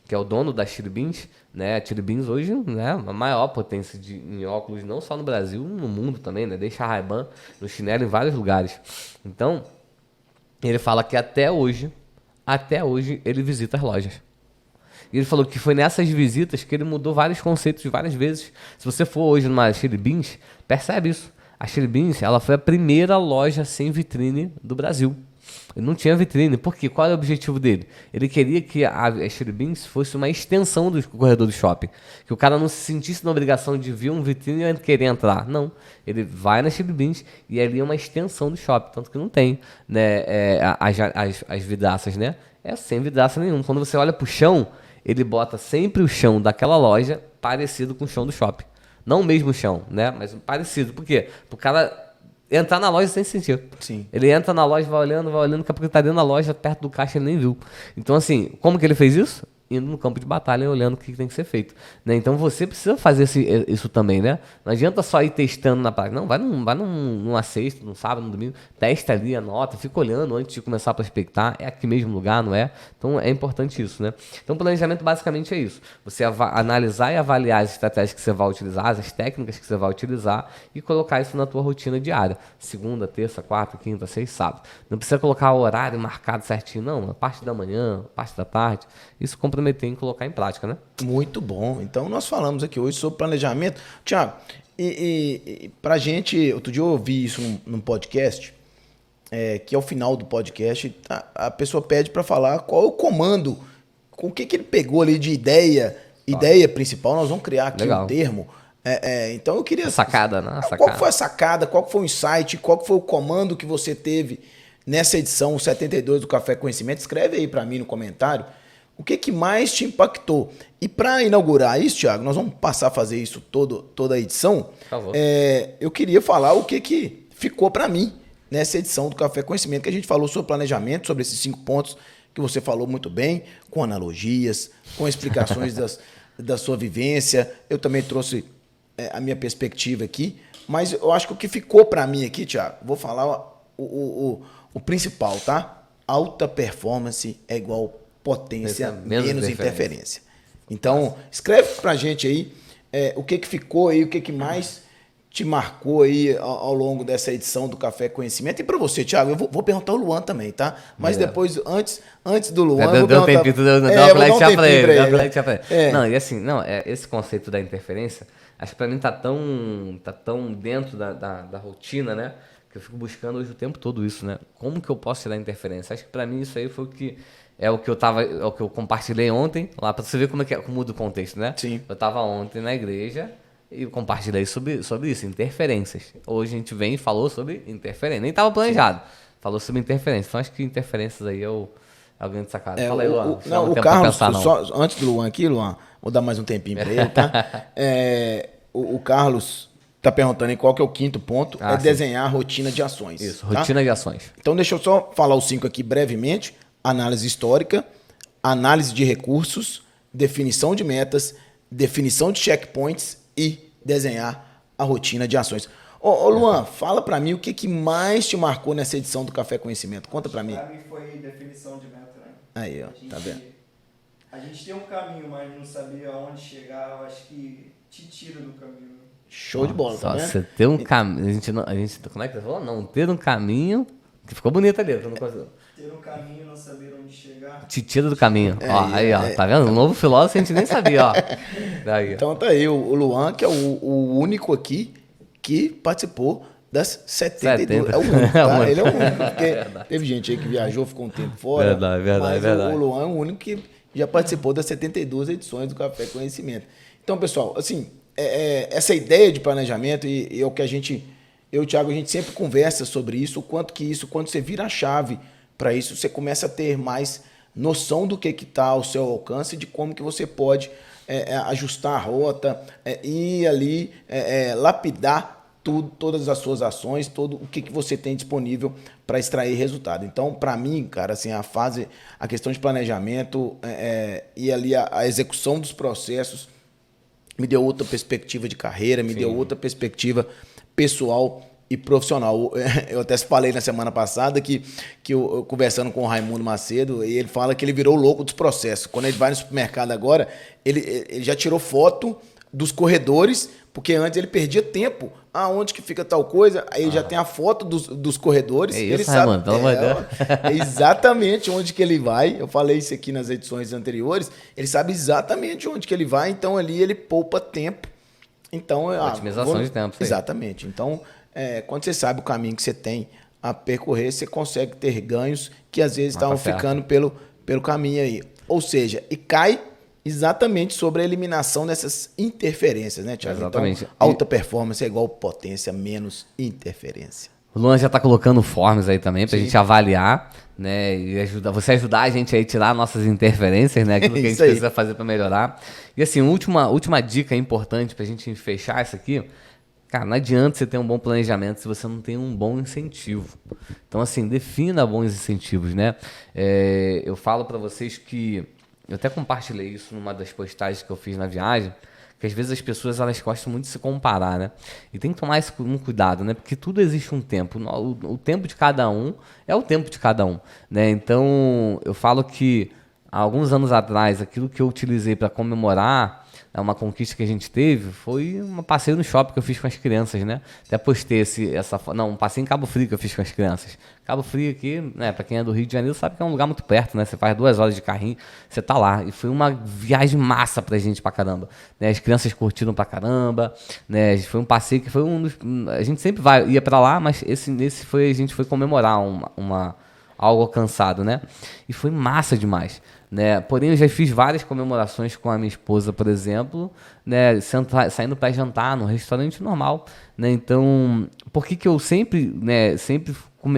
que é o dono da Chili Beans, né? A Chili Beans hoje, né, a maior potência em óculos, não só no Brasil, no mundo também, né? Deixa a Ray-Ban no chinelo em vários lugares. Então, ele fala que até hoje, ele visita as lojas. E ele falou que foi nessas visitas que ele mudou vários conceitos várias vezes. Se você for hoje numa Chili Beans, percebe isso. A Chili Beans, ela foi a primeira loja sem vitrine do Brasil. Ele não tinha vitrine. Por quê? Qual era o objetivo dele? Ele queria que a Chili Beans fosse uma extensão do corredor do shopping. Que o cara não se sentisse na obrigação de ver um vitrine e querer entrar. Não. Ele vai na Chili Beans e ali é uma extensão do shopping. Tanto que não tem, né, as vidraças, né? É sem vidraça nenhuma. Quando você olha pro chão, ele bota sempre o chão daquela loja parecido com o chão do shopping. Não o mesmo chão, né? Mas parecido. Por quê? Pro cara entrar na loja sem sentido. Sim. Ele entra na loja, vai olhando, daqui a pouco ele tá dentro da loja, perto do caixa, ele nem viu. Então, assim, como que ele fez isso? Indo no campo de batalha, olhando o que tem que ser feito. Né? Então, você precisa fazer isso também, né? Não adianta só ir testando na prática. Não, vai numa sexta, num sábado, no domingo, testa ali, anota, fica olhando antes de começar a prospectar. É aqui mesmo lugar, não é? Então, é importante isso, né? Então, planejamento basicamente é isso. Você analisar e avaliar as estratégias que você vai utilizar, as técnicas que você vai utilizar e colocar isso na tua rotina diária. Segunda, terça, quarta, quinta, sexta, sábado. Não precisa colocar o horário marcado certinho, não. A parte da manhã, a parte da tarde. Isso comprometer em colocar em prática, né? Muito bom. Então, nós falamos aqui hoje sobre planejamento. Tiago, e pra gente, outro dia eu ouvi isso num podcast, que ao final do podcast a pessoa pede para falar qual é o comando, com o que ele pegou ali de ideia principal. Nós vamos criar aqui um termo. Então eu queria... Sacada, né? Qual foi a sacada, qual foi o insight, qual foi o comando que você teve nessa edição 72 do Café Conhecimento? Escreve aí para mim no comentário o que mais te impactou. E para inaugurar isso, Thiago, nós vamos passar a fazer isso toda a edição. Por favor. Eu queria falar o que ficou para mim nessa edição do Café Conhecimento, que a gente falou sobre planejamento, sobre esses 5 pontos que você falou muito bem, com analogias, com explicações da sua vivência. Eu também trouxe a minha perspectiva aqui, mas eu acho que o que ficou para mim aqui, Thiago, vou falar o principal, tá? Alta performance é igual potência menos interferência. Então, escreve pra gente aí o que ficou aí, o que mais te marcou aí ao longo dessa edição do Café Conhecimento. E para você, Thiago, eu vou perguntar o Luan também, tá? Mas depois, antes do Luan, eu vou perguntar... Não, e assim, esse conceito da interferência, acho que para mim tá tão dentro da rotina, né? Que eu fico buscando hoje o tempo todo isso, né? Como que eu posso tirar interferência? Acho que para mim isso aí foi o que... É o que eu compartilhei ontem, lá para você ver como muda o contexto, né? Sim. Eu estava ontem na igreja e compartilhei sobre isso, interferências. Hoje a gente vem e falou sobre interferência. Nem estava planejado. Sim. Falou sobre interferência. Então acho que interferências aí é o grande sacada. Fala aí, Luan. O Carlos, só antes do Luan aqui, Luan, vou dar mais um tempinho para ele, tá? O Carlos tá perguntando aí qual que é o 5º ponto, sim. Desenhar rotina de ações. Isso, rotina de ações. Então deixa eu só falar os 5 aqui brevemente. Análise histórica, análise de recursos, definição de metas, definição de checkpoints e desenhar a rotina de ações. Ô Luan, fala pra mim o que mais te marcou nessa edição do Café Conhecimento. Conta pra mim. Pra mim foi definição de meta, né? Aí, ó, tá vendo? A gente tem um caminho, mas não saber aonde chegar, eu acho que te tira do caminho. Show de bola, tá vendo? Você ter um caminho... A gente, como é que você falou? Não, ter um caminho... Que ficou bonito ali, eu não consigo. Ter um caminho, não saber onde chegar. Te tira do caminho. Aí, tá vendo? Um novo filósofo a gente nem sabia, ó. Daí, então tá aí, o Luan, que é o único aqui que participou das 72. É o único, tá? Ele é o único, porque teve gente aí que viajou, ficou um tempo fora. Verdade. O Luan é o único que já participou das 72 edições do Café Conhecimento. Então, pessoal, assim, essa ideia de planejamento e é o que a gente... Eu e o Thiago, a gente sempre conversa sobre isso, o quanto que isso, quando você vira a chave para isso, você começa a ter mais noção do que está ao seu alcance, de como que você pode ajustar a rota, ir ali, lapidar todas as suas ações, todo o que você tem disponível para extrair resultado. Então, para mim, cara, assim, a questão de planejamento e ali a execução dos processos me deu outra perspectiva de carreira, me deu outra perspectiva pessoal e profissional. Eu até falei na semana passada que eu conversando com o Raimundo Macedo, e ele fala que ele virou louco dos processos. Quando ele vai no supermercado agora, ele já tirou foto dos corredores, porque antes ele perdia tempo. Aonde que fica tal coisa? Aí já tem a foto dos corredores. É isso, ele sabe Raimundo, exatamente onde que ele vai. Eu falei isso aqui nas edições anteriores. Ele sabe exatamente onde que ele vai, então ali ele poupa tempo. Então, otimização de tempo. Exatamente. Então, quando você sabe o caminho que você tem a percorrer, você consegue ter ganhos que às vezes estavam ficando pelo caminho aí. Ou seja, e cai exatamente sobre a eliminação dessas interferências, né, Thiago? Exatamente. Então, alta performance é igual potência menos interferência. O Luan já está colocando formas aí também para a gente avaliar, né? E você ajudar a gente aí a tirar nossas interferências, né? Aquilo que a gente precisa fazer para melhorar. E assim, última dica importante para a gente fechar isso aqui. Cara, não adianta você ter um bom planejamento se você não tem um bom incentivo. Então, assim, defina bons incentivos, né? Eu falo para vocês que... Eu até compartilhei isso numa das postagens que eu fiz na viagem, que às vezes as pessoas elas gostam muito de se comparar, né? E tem que tomar um cuidado, né? Porque tudo existe um tempo. O tempo de cada um é o tempo de cada um, né? Então, eu falo que há alguns anos atrás, aquilo que eu utilizei para comemorar uma conquista que a gente teve foi um passeio no shopping que eu fiz com as crianças, né? Até postei um passeio em Cabo Frio que eu fiz com as crianças. Cabo Frio aqui, né, para quem é do Rio de Janeiro, sabe que é um lugar muito perto, né? Você faz 2 horas de carrinho, você tá lá. E foi uma viagem massa pra gente pra caramba, né? As crianças curtiram pra caramba, né? Foi um passeio que foi a gente sempre ia pra lá, mas nesse a gente foi comemorar algo alcançado, né? E foi massa demais, né? Porém, eu já fiz várias comemorações com a minha esposa, por exemplo, né? Saindo para jantar num restaurante normal, né? Então, por que eu sempre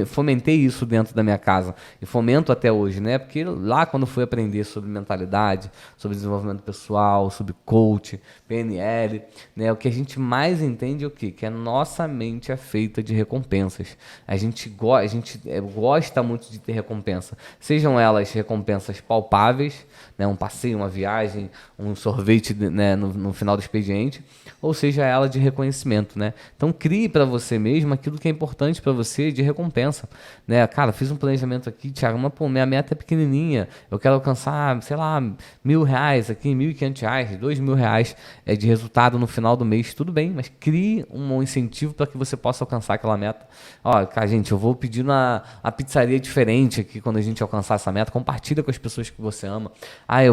fomentei isso dentro da minha casa e fomento até hoje, né? Porque lá quando eu fui aprender sobre mentalidade, sobre desenvolvimento pessoal, sobre coach, PNL, né? O que a gente mais entende é o quê? Que a nossa mente é feita de recompensas. A gente gosta muito de ter recompensa, sejam elas recompensas palpáveis, né? Um passeio, uma viagem, um sorvete, né? no final do expediente, ou seja ela de reconhecimento, né? Então crie para você mesmo aquilo que é importante para você de recompensa, né? Cara, fiz um planejamento aqui, Thiago, mas minha meta é pequenininha, eu quero alcançar, sei lá, R$1.000 aqui, R$1.500, R$2.000 de resultado no final do mês, tudo bem, mas crie um incentivo para que você possa alcançar aquela meta. Ó, cara, gente, eu vou pedir uma pizzaria diferente aqui quando a gente alcançar essa meta, compartilha com as pessoas que você ama.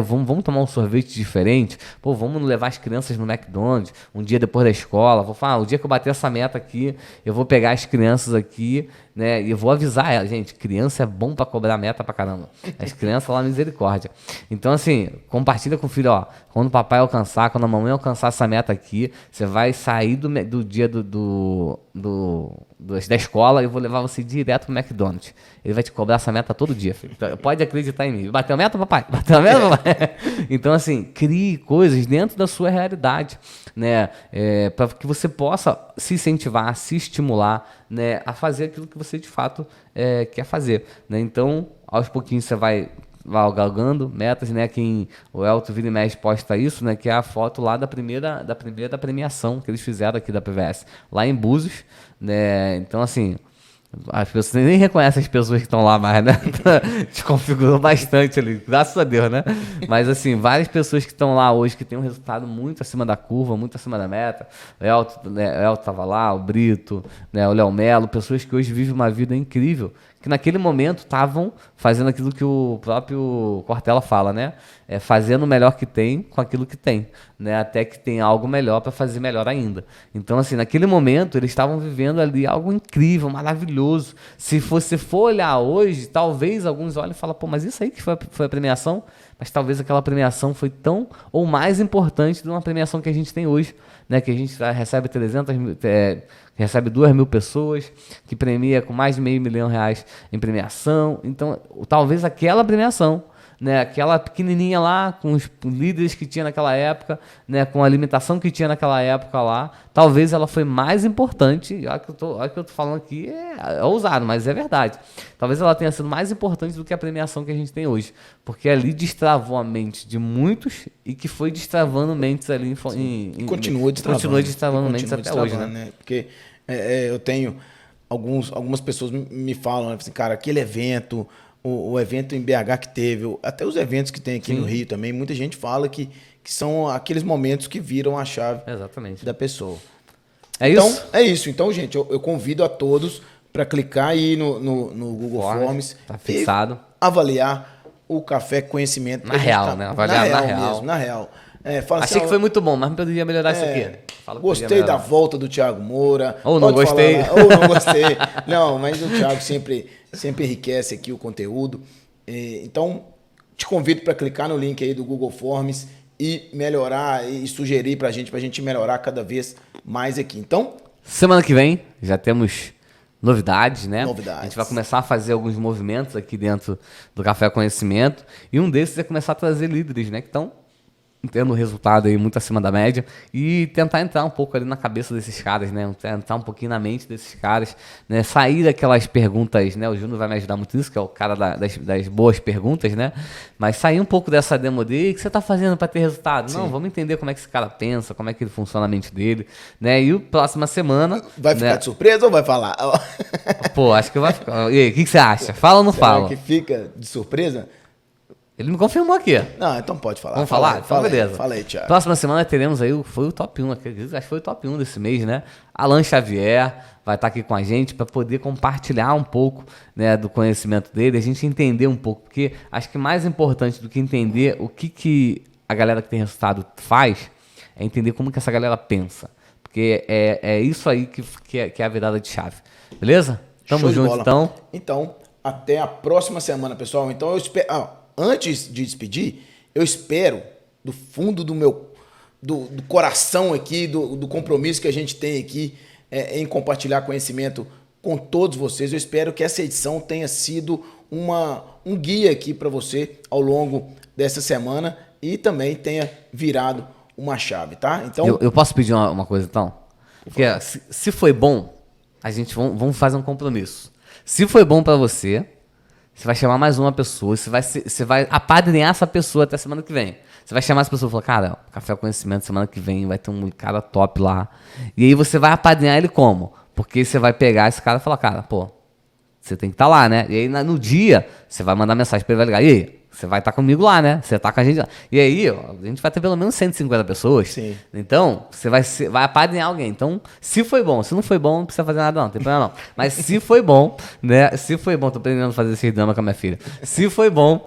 Vamos tomar um sorvete diferente, pô, vamos levar as crianças no McDonald's um dia depois da escola, vou falar, o dia que eu bater essa meta aqui, eu vou pegar as crianças aqui, né, e eu vou avisar ela, gente, criança é bom pra cobrar meta pra caramba, as crianças lá, misericórdia. Então, assim, compartilha com o filho, ó, quando o papai alcançar, quando a mamãe alcançar essa meta aqui, você vai sair do dia da escola e eu vou levar você direto pro McDonald's. Ele vai te cobrar essa meta todo dia, filho. Então, pode acreditar em mim. Bateu a meta, papai? Bateu a meta, papai? Então, assim, crie coisas dentro da sua realidade, né? Para que você possa se incentivar, se estimular, né? A fazer aquilo que você de fato quer fazer, né? Então, aos pouquinhos você vai galgando metas, né? O Elton vira e mexe posta isso, né? Que é a foto lá da primeira premiação que eles fizeram aqui da PVS, lá em Búzios, né? Então, assim, as pessoas nem reconhecem as pessoas que estão lá mais, né? Desconfigurou bastante ali, graças a Deus, né? Mas, assim, várias pessoas que estão lá hoje que têm um resultado muito acima da curva, muito acima da meta. O Elton estava lá, o Brito, né? O Léo Melo, pessoas que hoje vivem uma vida incrível, que naquele momento estavam fazendo aquilo que o próprio Cortella fala, né? Fazendo o melhor que tem com aquilo que tem, né? Até que tem algo melhor para fazer melhor ainda. Então, assim, naquele momento, eles estavam vivendo ali algo incrível, maravilhoso. Se você for olhar hoje, talvez alguns olhem e falem, pô, mas isso aí que foi a premiação? Mas talvez aquela premiação foi tão ou mais importante de uma premiação que a gente tem hoje, né? Que a gente recebe 300 mil... recebe 2.000 pessoas, que premia com mais de R$500 mil em premiação. Então, talvez aquela premiação, né, aquela pequenininha lá, com os líderes que tinha naquela época, né, com a alimentação que tinha naquela época lá, talvez ela foi mais importante. Olha que eu tô falando aqui, é ousado, mas é verdade. Talvez ela tenha sido mais importante do que a premiação que a gente tem hoje, porque ali destravou a mente de muitos e que foi destravando mentes ali continua destravando mentes até hoje, né? Porque eu tenho algumas pessoas me falam assim, cara, aquele evento, o evento em BH que teve, até os eventos que tem aqui no Rio também, muita gente fala que são aqueles momentos que viram a chave da pessoa. Isso? É isso. Então, gente, eu convido a todos para clicar aí no Google Forms. Tá fixado. Avaliar o Café Conhecimento. Na real, né? Avaliar na real. Mesmo, na real. Achei que foi muito bom, mas poderia melhorar isso aqui. Gostei da volta do Thiago Moura. Ou não gostei. Ou não gostei. Não, mas o Thiago sempre enriquece aqui o conteúdo. Então, te convido para clicar no link aí do Google Forms e melhorar e sugerir para a gente melhorar cada vez mais aqui. Então, semana que vem já temos novidades, né? Novidades. A gente vai começar a fazer alguns movimentos aqui dentro do Café Conhecimento e um desses é começar a trazer líderes, né? Que estão tendo um resultado aí muito acima da média e tentar entrar um pouco ali na cabeça desses caras, né? Entrar um pouquinho na mente desses caras, né? Sair daquelas perguntas, né? O Júnior vai me ajudar muito nisso, que é o cara das boas perguntas, né? Mas sair um pouco dessa demodê, o que você tá fazendo para ter resultado? Sim. Não, vamos entender como é que esse cara pensa, como é que ele funciona a mente dele, né? E próxima semana... Vai ficar de surpresa ou vai falar? Pô, acho que vai ficar... E aí, o que você acha? Fala ou não fala? Que fica de surpresa? Ele me confirmou aqui. Não, então pode falar. Vamos falar? Então, beleza. Fala aí, Thiago. Próxima semana teremos aí, foi o top 1, acredito, acho que foi o top 1 desse mês, né? Alan Xavier vai estar aqui com a gente para poder compartilhar um pouco, né, do conhecimento dele, a gente entender um pouco, porque acho que mais importante do que entender o que a galera que tem resultado faz, é entender como que essa galera pensa. Porque é isso aí que é a virada de chave. Beleza? Tamo junto, então. Então, até a próxima semana, pessoal. Então, eu espero... antes de despedir, eu espero, do fundo do meu... Do coração aqui, do compromisso que a gente tem aqui em compartilhar conhecimento com todos vocês. Eu espero que essa edição tenha sido um guia aqui para você ao longo dessa semana e também tenha virado uma chave, tá? Então, eu posso pedir uma coisa, então? Porque se foi bom, a gente vamos fazer um compromisso. Se foi bom para você, você vai chamar mais uma pessoa, você vai apadrinhar essa pessoa até semana que vem. Você vai chamar essa pessoa e falar, cara, Café Conhecimento, semana que vem vai ter um cara top lá. E aí você vai apadrinhar ele como? Porque você vai pegar esse cara e falar, cara, pô, você tem que estar lá, né? E aí no dia, você vai mandar mensagem pra ele, vai ligar, e aí? Você vai estar comigo lá, né? Você tá com a gente lá. E aí, ó, a gente vai ter pelo menos 150 pessoas. Sim. Então, você vai apadrinhar alguém. Então, se foi bom, se não foi bom, não precisa fazer nada não, tem problema não. Mas se foi bom, né? Se foi bom, tô aprendendo a fazer esse drama com a minha filha. Se foi bom,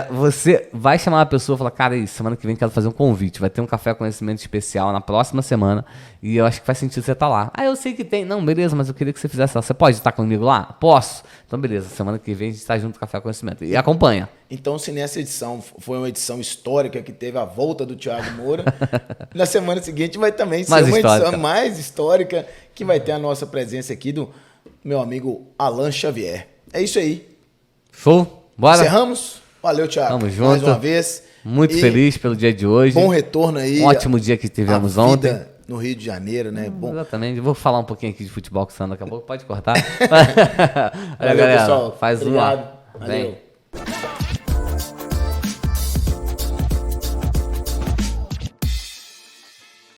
você vai chamar uma pessoa e falar, cara, aí, semana que vem quero fazer um convite. Vai ter um Café Conhecimento especial na próxima semana. E eu acho que faz sentido você estar lá. Ah, eu sei que tem. Não, beleza, mas eu queria que você fizesse lá. Você pode estar comigo lá? Posso. Então, beleza, semana que vem a gente está junto com o Café Conhecimento. E acompanha. Então, se nessa edição foi uma edição histórica que teve a volta do Thiago Moura, na semana seguinte vai também ser uma edição mais histórica que vai ter a nossa presença aqui do meu amigo Alan Xavier. É isso aí. Show? Bora? Encerramos? Valeu, Thiago. Tamo junto. Mais uma vez. Muito feliz pelo dia de hoje. Bom retorno aí. Um ótimo dia que tivemos ontem. No Rio de Janeiro, né? Bom. Exatamente. Eu vou falar um pouquinho aqui de futebol com o Sandro daqui a pouco. Pode cortar. Valeu, galera. pessoal. Faz Obrigado. uma. Valeu. Vem.